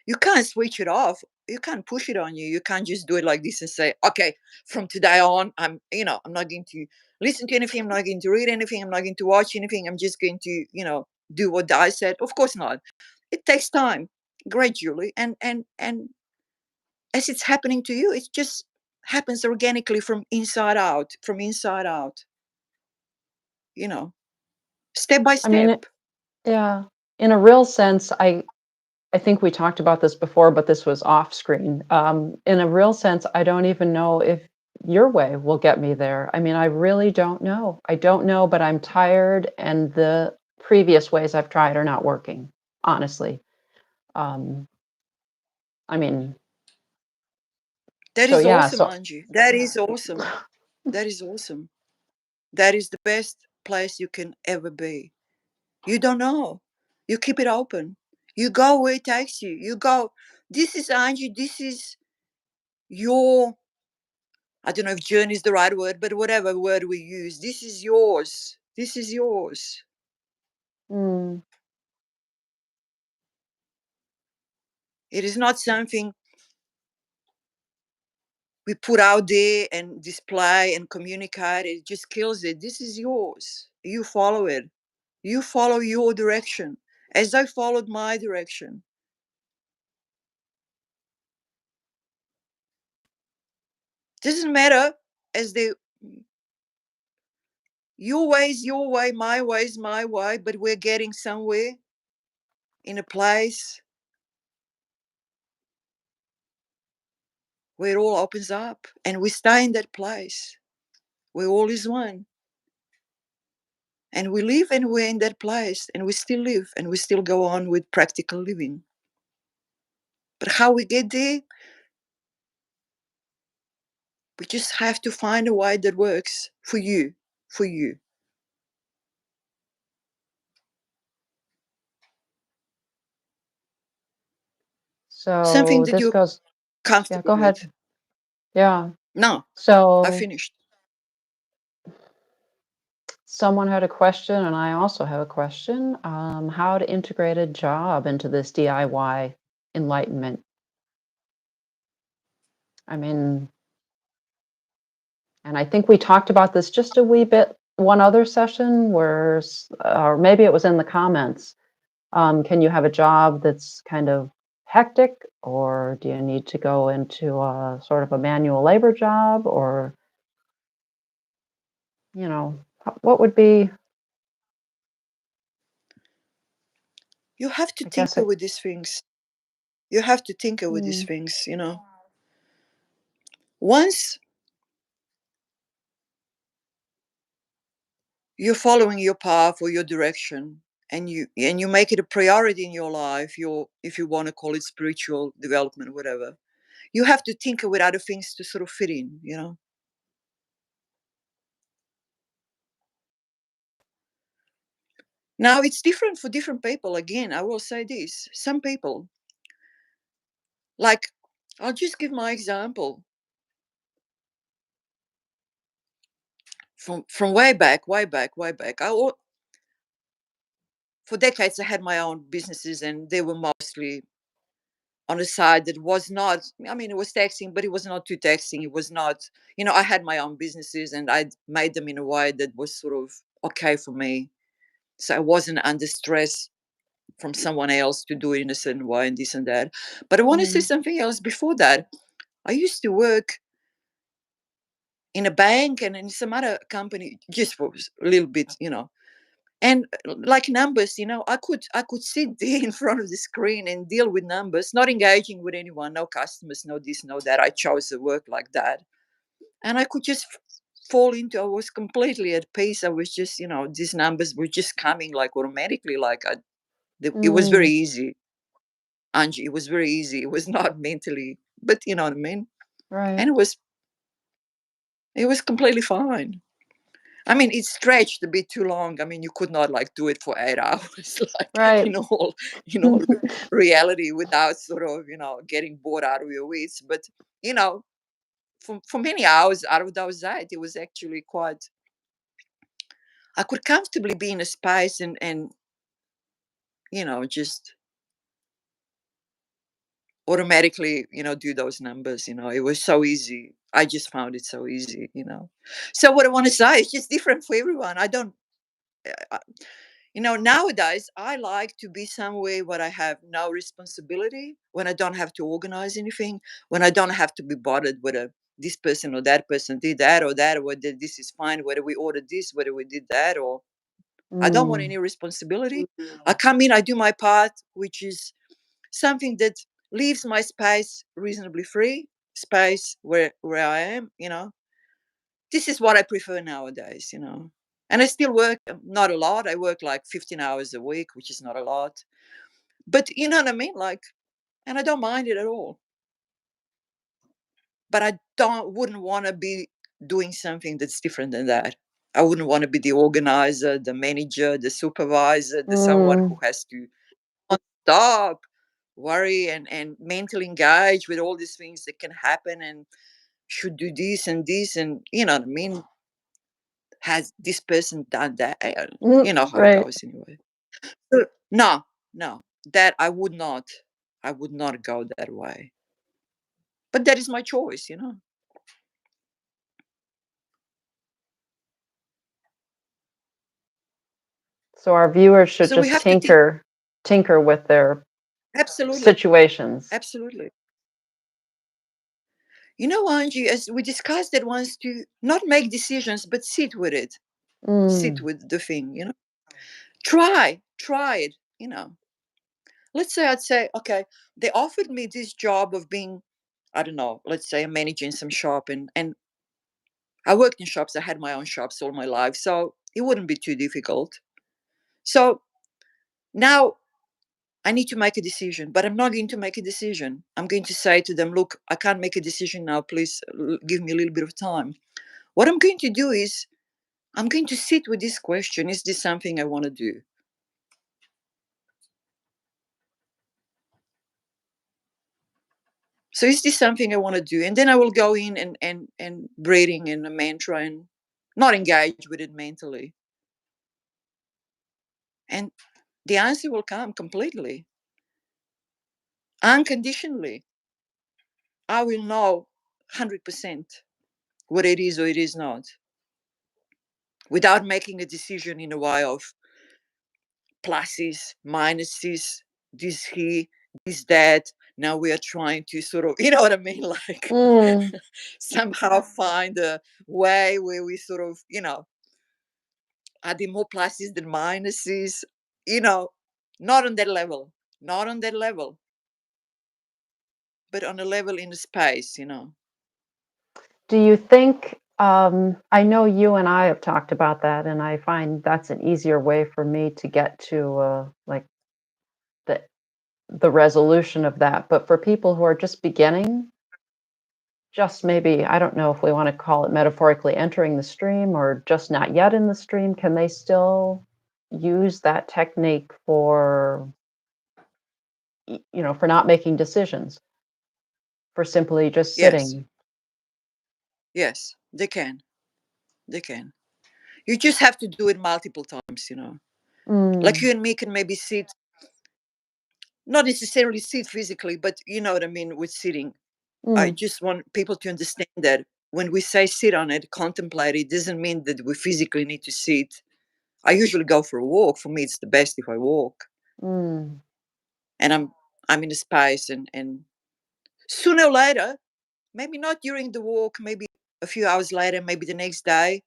You can't switch it off. You can't push it on you. You can't just do it like this and say, okay, from today on, I'm not going to listen to anything. I'm not going to read anything. I'm not going to watch anything. I'm just going to, do what I said. Of course not. It takes time, gradually. And as it's happening to you, it just happens organically, from inside out, you know, step by I mean, step. yeah, in a real sense, I think we talked about this before, but this was off screen. In a real sense, I don't even know if your way will get me there. I mean, I really don't know. I don't know, but I'm tired, and the previous ways I've tried are not working, honestly. I mean, That so is yeah, awesome, so Angie. That is awesome. That is awesome. That is the best place you can ever be. You don't know. You keep it open. You go where it takes you. You go, this is Angie, this is your, I don't know if journey is the right word, but whatever word we use, this is yours. This is yours. mm, It is not something we put out there and display and communicate. It just kills it. This is yours. You follow it. You follow your direction as I followed my direction. Doesn't matter as they, your way is your way, my way is my way, but we're getting somewhere in a place where it all opens up and we stay in that place where all is one. And we live and we're in that place and we still live and we still go on with practical living. But how we get there, we just have to find a way that works for you, for you. Something so that this you're goes, yeah, comfortable go ahead. with. Yeah. No, I So finished. someone had a question, and I also have a question. How to integrate a job into this DIY enlightenment? I mean, and I think we talked about this just a wee bit one other session where, or maybe it was in the comments. Can you have a job that's kind of hectic, or do you need to go into a sort of a manual labor job, or, what would be, You have to I guess tinker it, with these things. You have to tinker with these mm, things. Once you're following your path or your direction and you make it a priority in your life, your, if you want to call it spiritual development, whatever, you have to tinker with other things to sort of fit in. Now it's different for different people. Again, I will say this. Some people, like, I'll just give my example from way back, way back, way back. For decades I had my own businesses and they were mostly on a side that was not, I mean, it was taxing, but it was not too taxing. It was not, I had my own businesses and I made them in a way that was sort of okay for me. So I wasn't under stress from someone else to do it in a certain way and this and that. But I want to say mm, something else before that. I used to work in a bank and in some other company just for a little bit. And like numbers, I could sit there in front of the screen and deal with numbers, not engaging with anyone, no customers, no this, no that. I chose to work like that. And I could just fall into, I was completely at peace. I was just, these numbers were just coming like automatically. It was very mm, easy, Angie. It was very easy. It was not mentally, but you know what I mean? right, And it was completely fine. I mean, it stretched a bit too long. I mean, you could not like do it for 8 hours, like right. in all reality, without sort of getting bored out of your wits. But you know, for many hours out of those 8, it was actually quite. I could comfortably be in a space and just automatically do those numbers. It was so easy. I just found it so easy. So what I want to say is just different for everyone. I don't. uh, Nowadays, I like to be somewhere where I have no responsibility, when I don't have to organize anything, when I don't have to be bothered whether this person or that person did that or that, or whether this is fine, whether we ordered this, whether we did that, or I don't want Mm, any responsibility. I come in, I do my part, which is something that leaves my space reasonably free, space where I am. This is what I prefer nowadays. And I still work, not a lot. I work like 15 hours a week, which is not a lot. But you know what I mean? Like, and I don't mind it at all. But I wouldn't want to be doing something that's different than that. I wouldn't want to be the organizer, the manager, the supervisor, the someone who has to stop, worry, and mentally engage with all these things that can happen and should do this and this, and you know what I mean? Has this person done that? You know how it Right. goes anyway. So, no, no, that I would not go that way. But that is my choice, you know. So our viewers should So we just have to tinker with their absolutely, situations. absolutely. You know, Angie, as we discussed that once, to not make decisions, but sit with it, sit Mm, with the thing, you know. Try it, you know. Let's say I'd say, okay, they offered me this job of being, I don't know, let's say I'm managing some shop, and I worked in shops. I had my own shops all my life, so it wouldn't be too difficult. So now I need to make a decision, but I'm not going to make a decision. I'm going to say to them, look, I can't make a decision now. Please give me a little bit of time. What I'm going to do is I'm going to sit with this question. Is this something I want to do? So is this something I want to do? And then I will go in and breathing in a mantra and not engage with it mentally. And the answer will come completely, unconditionally. I will know 100% what it is or it is not, without making a decision in a way of pluses, minuses, this he, this that. Now we are trying to sort of, you know what I mean? Like mm. somehow find a way where we sort of, adding more pluses than minuses, you know, not on that level, not on that level, but on a level in the space, you know. Do you think, I know you and I have talked about that, and I find that's an easier way for me to get to, like, the resolution of that. But for people who are just beginning, just maybe, I don't know if we want to call it metaphorically entering the stream or just not yet in the stream, can they still use that technique for, for not making decisions, for simply just Yes, sitting? yes, they can. They can. You just have to do it multiple times, you know. Like Mm, you and me can maybe sit, not necessarily sit physically, but you know what I mean with sitting. I mm, just want people to understand that when we say sit on it, contemplate it, doesn't mean that we physically need to sit. I usually go for a walk. For me, it's the best if I walk mm, and I'm in a space, and sooner or later, maybe not during the walk, maybe a few hours later, maybe the next day,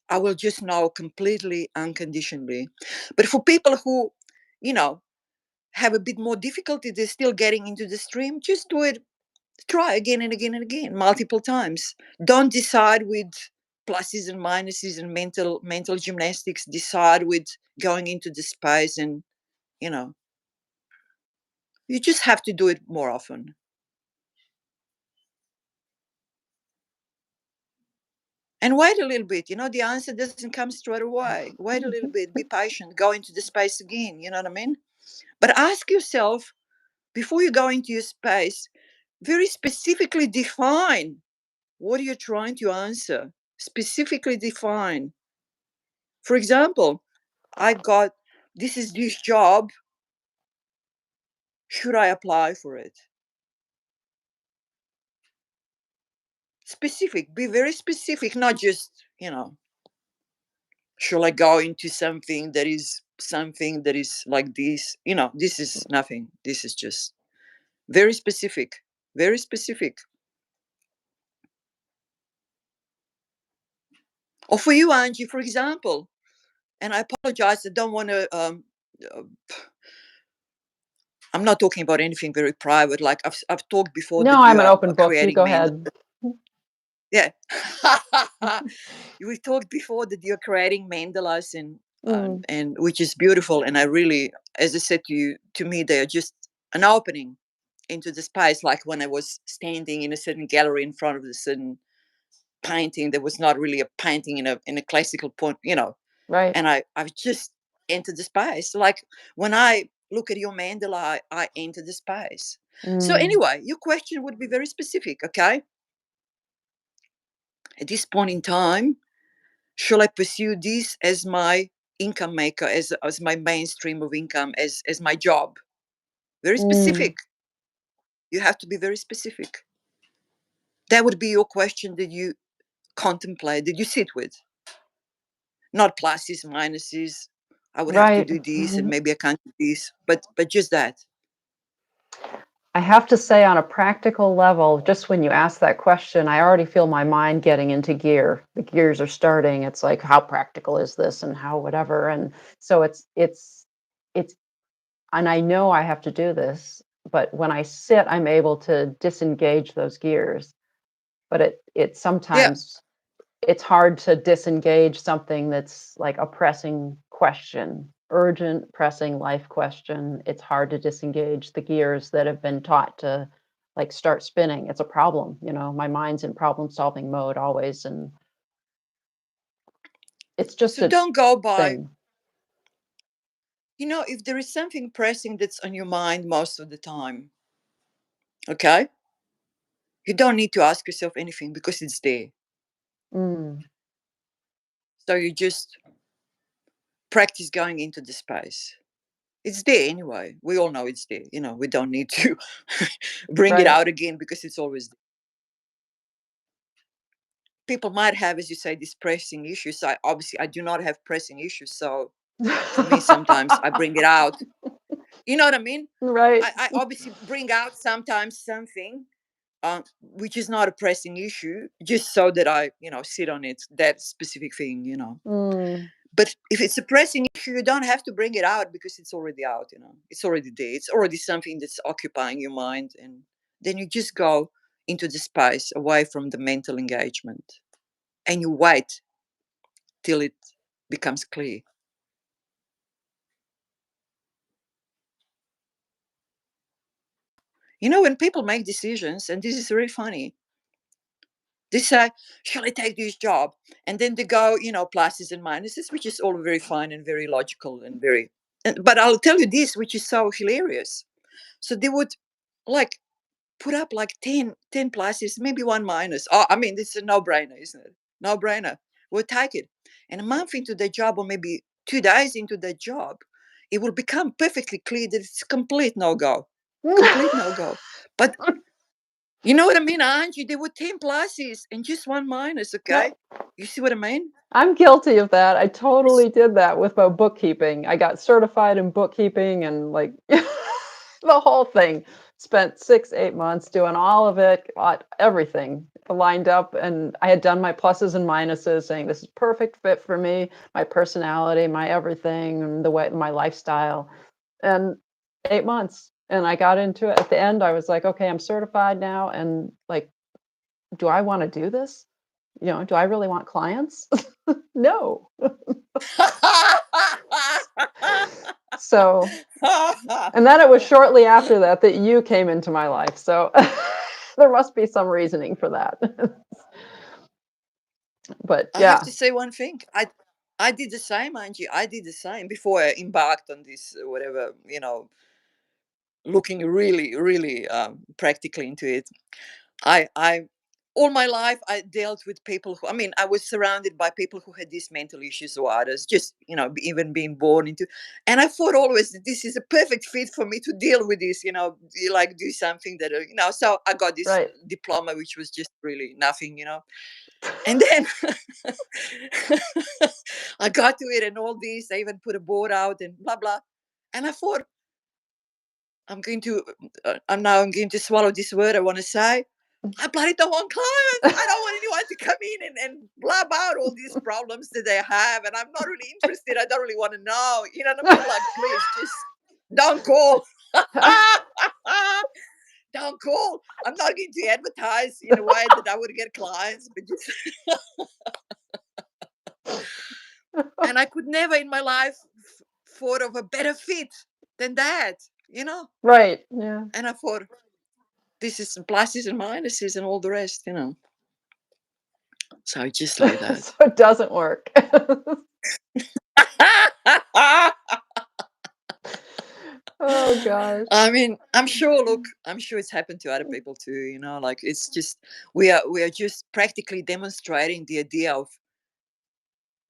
I will just know completely unconditionally. But for people who, you know, have a bit more difficulty, they're still getting into the stream, just do it. Try again and again and again, multiple times. Don't decide with pluses and minuses and mental gymnastics. Decide with going into the space, and you know, you just have to do it more often. And wait a little bit. You know, the answer doesn't come straight away. Wait a little bit. Be patient. Go into the space again. You know what I mean? But ask yourself before you go into your space, very specifically define what are you trying to answer. Specifically define. For example, I got this job. Should I apply for it? Specific. Be very specific. Not just should I go into something that is like this? This is nothing. This is just very specific. Very specific. Or for you, Angie, for example, and I apologize, I don't want to. Uh, I'm not talking about anything very private. Like I've talked before no, that I'm you an are open book, you creating go men. ahead. Yeah. We talked before that you're creating mandalas and which is beautiful. And I really, as I said to you, to me, they are just an opening into the space. Like when I was standing in a certain gallery in front of a certain painting, there was not really a painting in a classical point, Right. and I've just entered the space. Like when I look at your mandala, I enter the space. So Mm. anyway, your question would be very specific, okay? At this point in time, shall I pursue this as my income maker, as my mainstream of income, as my job? Very Mm. specific. You have to be very specific. That would be your question that you contemplate, that you sit with. Not pluses, minuses. I would have to Right. do this and maybe I can't do this. But just that. I have to say, on a practical level, just when you ask that question, I already feel my mind getting into gear. The gears are starting. It's like, how practical is this, and how whatever. And so it's, and I know I have to do this, but when I sit, I'm able to disengage those gears. But it Yeah. sometimes it's hard to disengage something that's like a pressing question, urgent, pressing life question. It's hard to disengage the gears that have been taught to like start spinning. It's a problem, my mind's in problem solving mode always. And it's just So a don't go by, thing. if there is something pressing that's on your mind most of the time, okay? You don't need to ask yourself anything because it's there. Mm, So you just practice going into the space. It's there anyway. We all know it's there. We don't need to bring it right. out again because it's always there. People might have, as you say, these pressing issues. I do not have pressing issues. So for me, sometimes I bring it out. You know what I mean? Right. I obviously bring out sometimes something which is not a pressing issue, just so that I, sit on it, that specific thing. Mm, But if it's a pressing issue, you don't have to bring it out because it's already out. It's already there. It's already something that's occupying your mind. And then you just go into the space away from the mental engagement and you wait till it becomes clear. When people make decisions, and this is very funny, they say, shall I take this job? And then they go, pluses and minuses, which is all very fine and very logical and very. But I'll tell you this, which is so hilarious. So they would like put up like 10 pluses, maybe one minus. Oh, I mean, it's a no brainer, isn't it? No brainer. We'll take it. And a month into the job, or maybe 2 days into the job, it will become perfectly clear that it's complete no go. Complete no go. But you know what I mean, Angie? There were 10 pluses and just one minus, no, okay? You see what I mean? I'm guilty of that. I It's, totally did that with my bookkeeping. I got certified in bookkeeping and like the whole thing. Spent 6, 8 months doing all of it, got everything lined up. And I had done my pluses and minuses, saying this is perfect fit for me, my personality, my everything, and the way my lifestyle. And 8 months. And I got into it. At the end, I was like, okay, I'm certified now. And like, do I want to do this? Do I really want clients? No. So, and then it was shortly after that that you came into my life. So there must be some reasoning for that. But I have yeah, to say one thing. I did the same, Angie. I did the same before I embarked on this, whatever, looking really, really practically into it. I all my life I dealt with people who, I mean, I was surrounded by people who had these mental issues or others, just even being born into, and I thought always that this is a perfect fit for me to deal with this, like do something that so I got this right. diploma which was just really nothing. And then I got to it and all this. I even put a board out and blah blah. And I thought, I'm going to swallow this word. I want to say, I bloody don't want clients. I don't want anyone to come in and blab out all these problems that they have. And I'm not really interested. I don't really want to know. You know what I mean? Like, please just don't call. Don't know, cool. I'm not going to advertise in a way that I would get clients, but just and I could never in my life thought of a better fit than that, you know. Right. Yeah. And I thought this is pluses and minuses and all the rest, you know. So just like that. So it doesn't work. Oh gosh. I mean, I'm sure. Look, I'm sure it's happened to other people too. You know, like it's just we are just practically demonstrating the idea of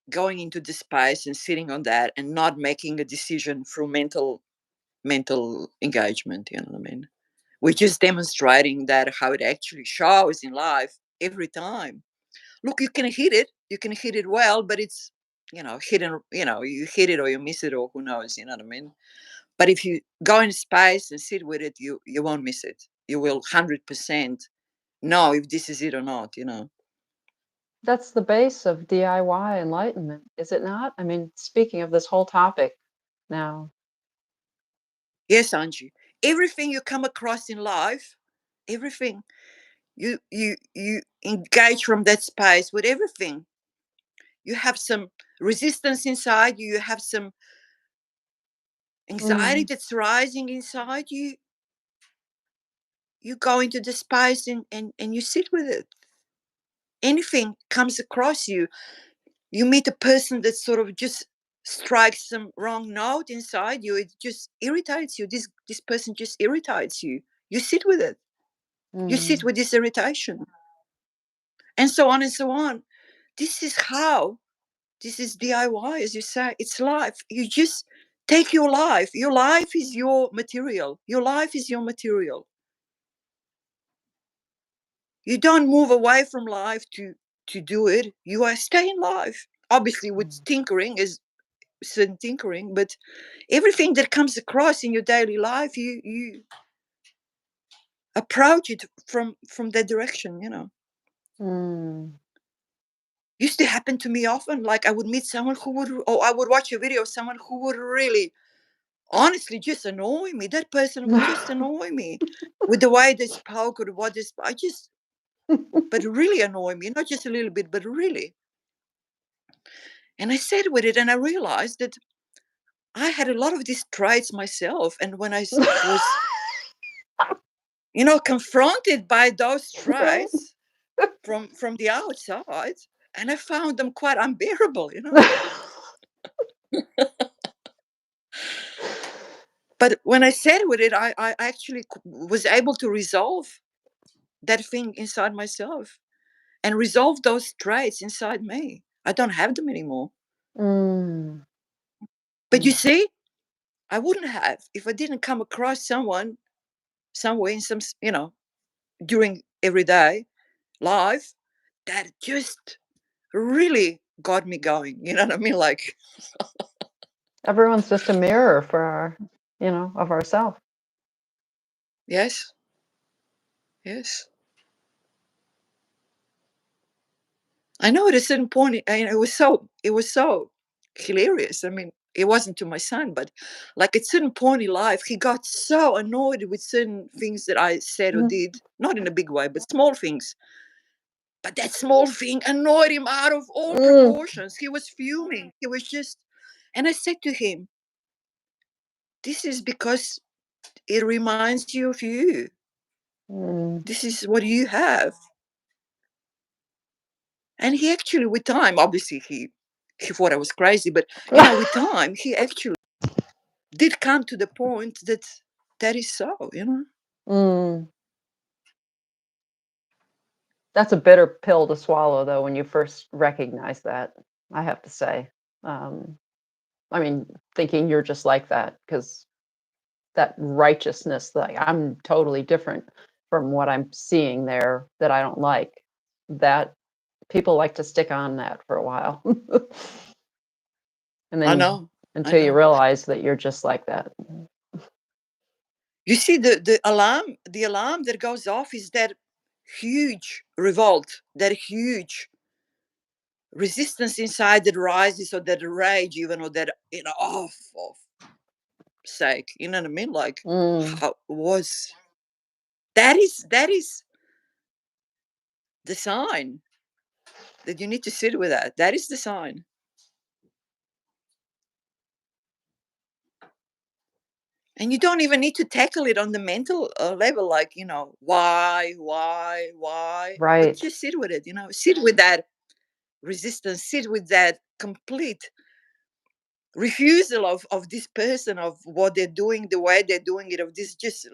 going into the space and sitting on that and not making a decision through mental engagement. You know what I mean? We're just demonstrating that how it actually shows in life every time. Look, you can hit it well, but it's hidden. You hit it or you miss it or who knows. You know what I mean? But if you go in space and sit with it, you won't miss it. You will 100% know if this is it or not. You know. That's the base of DIY enlightenment, is it not? I mean, speaking of this whole topic now. Yes, Angie. Everything you come across in life, everything you engage from that space with everything. You have some resistance inside you. You have some anxiety Mm, that's rising inside you. You go into the space and you sit with it. Anything comes across you. You meet a person that sort of just strikes some wrong note inside you. It just irritates you. This person just irritates you. You sit with it. You sit mm, with this irritation. And so on and so on. This is how, this is DIY, as you say. It's life. You just take your life. Your life is your material. Your life is your material. You don't move away from life to do it. You are staying life. Obviously, with mm, tinkering is certain tinkering, but everything that comes across in your daily life, you approach it from that direction. You know, mm. used to happen to me often. Like I would meet someone who would, or I would watch a video of someone who would really, honestly, just annoy me. That person would just annoy me with the way they spoke or what they spoke. But really annoy me, not just a little bit, but really. And I sat with it and I realized that I had a lot of these traits myself. And when I was, confronted by those Right. traits from the outside, and I found them quite unbearable. But when I sat with it, I actually was able to resolve that thing inside myself and resolve those traits inside me. I don't have them anymore. Mm, But you mm. see, I wouldn't have if I didn't come across someone somewhere in during everyday life that just really got me going. You know what I mean? Like, Everyone's just a mirror for of ourself. yes, yes. I know at a certain point, it was so hilarious. I mean, it wasn't to my son, but like at certain point in life, he got so annoyed with certain things that I said or Mm, did, not in a big way, but small things. But that small thing annoyed him out of all mm, proportions. He was fuming. He was just, and I said to him, "This is because it reminds you of you. mm. This is what you have." And he actually, with time, obviously he thought I was crazy, but with time, he actually did come to the point that that is so. Mm. That's a bitter pill to swallow, though, when you first recognize that, I have to say. Um, I mean, thinking you're just like that, because that righteousness, like I'm totally different from what I'm seeing there that I don't like. That people like to stick on that for a while. And I then know, I until you know. realize that you're just like that. You see, the alarm that goes off is that huge revolt, that huge resistance inside that rises, or that rage, even, or that for sake, you know what I mean? Like, Mm, how was? That is the sign that you need to sit with that. That is the sign. And you don't even need to tackle it on the mental level, like, why, but Right. just sit with it, sit with that resistance, sit with that complete refusal of this person, of what they're doing, the way they're doing it, of this just,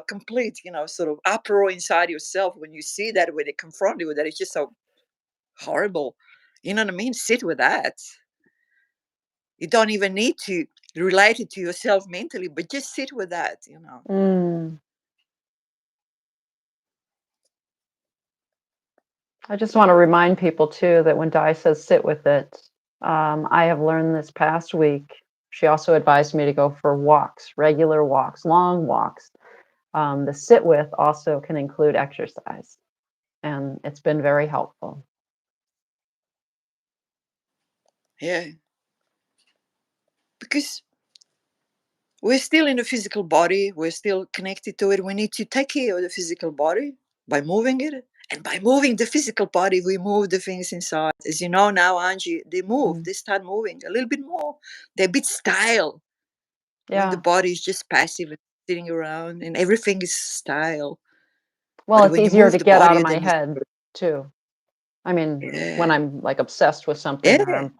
complete, sort of uproar inside yourself when you see that, when they confront you with that. It's just so horrible. You know what I mean? Sit with that. You don't even need to relate it to yourself mentally, but just sit with that. Mm. I just want to remind people too that when Di says sit with it, I have learned this past week. She also advised me to go for walks, regular walks, long walks. The sit with also can include exercise, and it's been very helpful. Yeah. Because we're still in the physical body, we're still connected to it. We need to take care of the physical body by moving it. And by moving the physical body, we move the things inside. As you know now, Angie, they move, Mm. they start moving a little bit more. They're a bit stale when the Yeah. body is just passive and sitting around and everything is style. Well, But it's when you easier move to the get out of body, my then you, head too. I mean, when yeah, I'm like obsessed with something or yeah, I'm of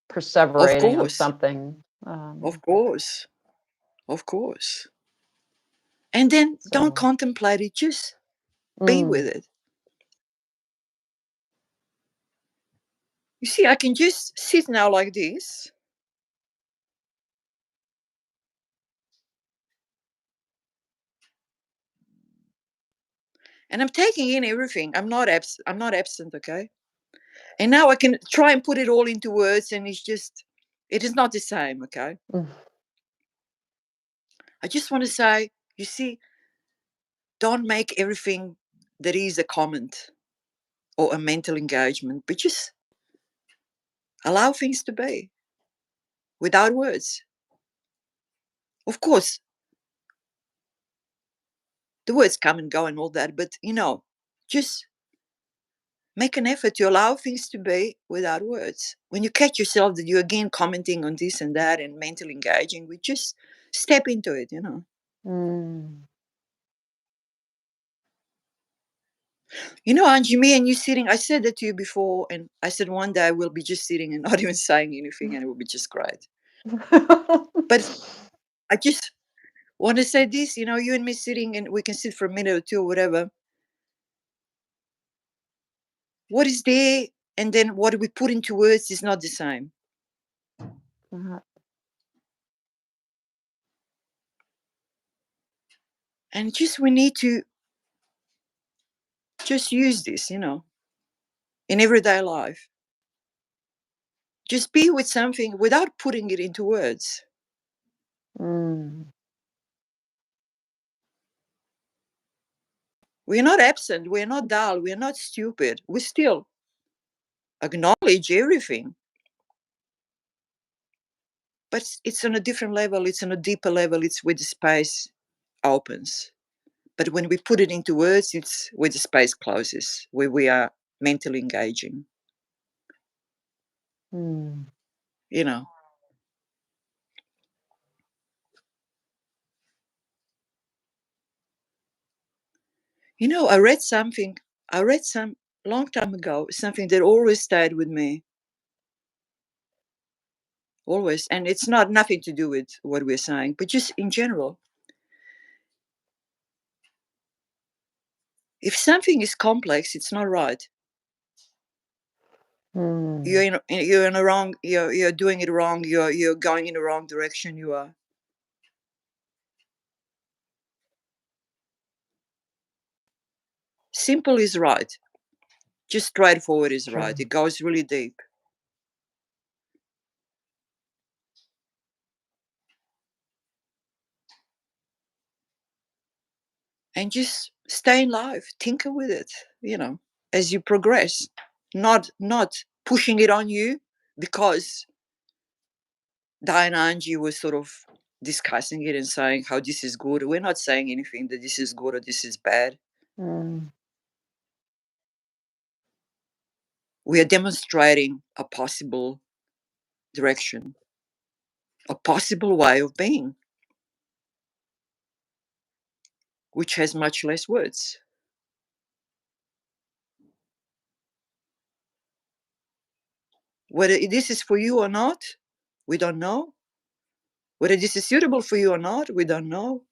perseverating on course, something. of course, of course. And then don't So, contemplate it, just be with mm, it. You see, I can just sit now like this, and I'm taking in everything. I'm not absent, okay? And now I can try and put it all into words, and it is not the same, okay? mm, I just want to say, you see, don't make everything that is a comment or a mental engagement, but just allow things to be without words. Of course, the words come and go and all that, but just make an effort to allow things to be without words. When you catch yourself that you're again commenting on this and that and mentally engaging, we just step into it. mm. Angie, me and you sitting, I said that to you before, and I said one day we'll be just sitting and not even saying anything, and it will be just great. But I just want to say this, you and me sitting, and we can sit for a minute or two or whatever. What is there, and then what we put into words is not the same. Uh, And just we need to just use this, in everyday life. Just be with something without putting it into words. mm, We're not absent, we're not dull, we're not stupid. We still acknowledge everything. But it's on a different level, it's on a deeper level, it's where the space opens. But when we put it into words, it's where the space closes, where we are mentally engaging. mm. You know. I read some long time ago, something that always stayed with me. Always. And it's not nothing to do with what we're saying, but just in general. If something is complex, it's not right. Mm, You're in a wrong. You're doing it wrong. You're going in the wrong direction. You are. Simple is right. Just straightforward is right. true. It goes really deep. And just stay in life. Tinker with it. As you progress, not pushing it on you because Diane Angie was sort of discussing it and saying how this is good. We're not saying anything that this is good or this is bad. Mm. We are demonstrating a possible direction, a possible way of being, which has much less words. Whether this is for you or not, we don't know. Whether this is suitable for you or not, we don't know.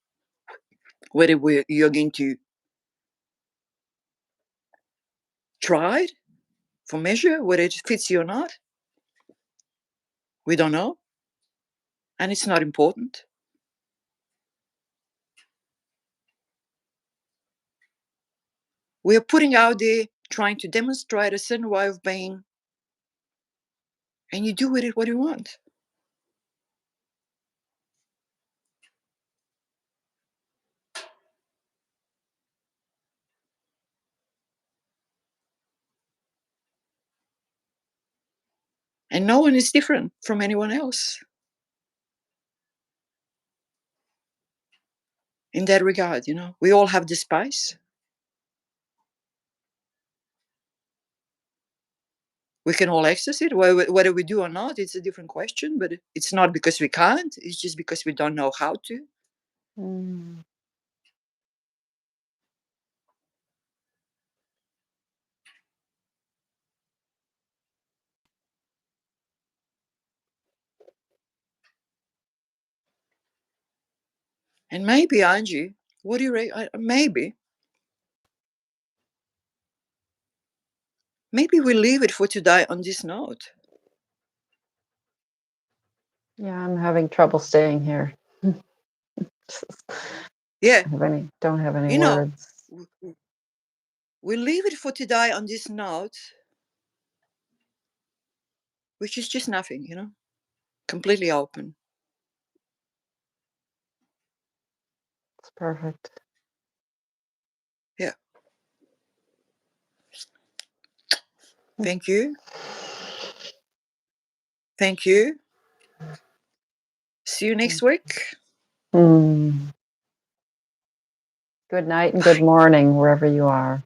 Whether you're going to try it for measure, whether it fits you or not, we don't know. And it's not important. We are putting out there trying to demonstrate a certain way of being, and you do with it what you want. And no one is different from anyone else in that regard. We all have the space. We can all access it. Whether we do or not, it's a different question, but it's not because we can't, it's just because we don't know how to. Mm. And maybe, Angie, what do you maybe we leave it for today on this note. Yeah, I'm having trouble staying here. Yeah, Don't have any you know, words. we leave it for today on this note, which is just nothing, completely open. It's perfect. Yeah. Thank you. Thank you. See you next week. Mm. Good night and good Bye. morning, wherever you are.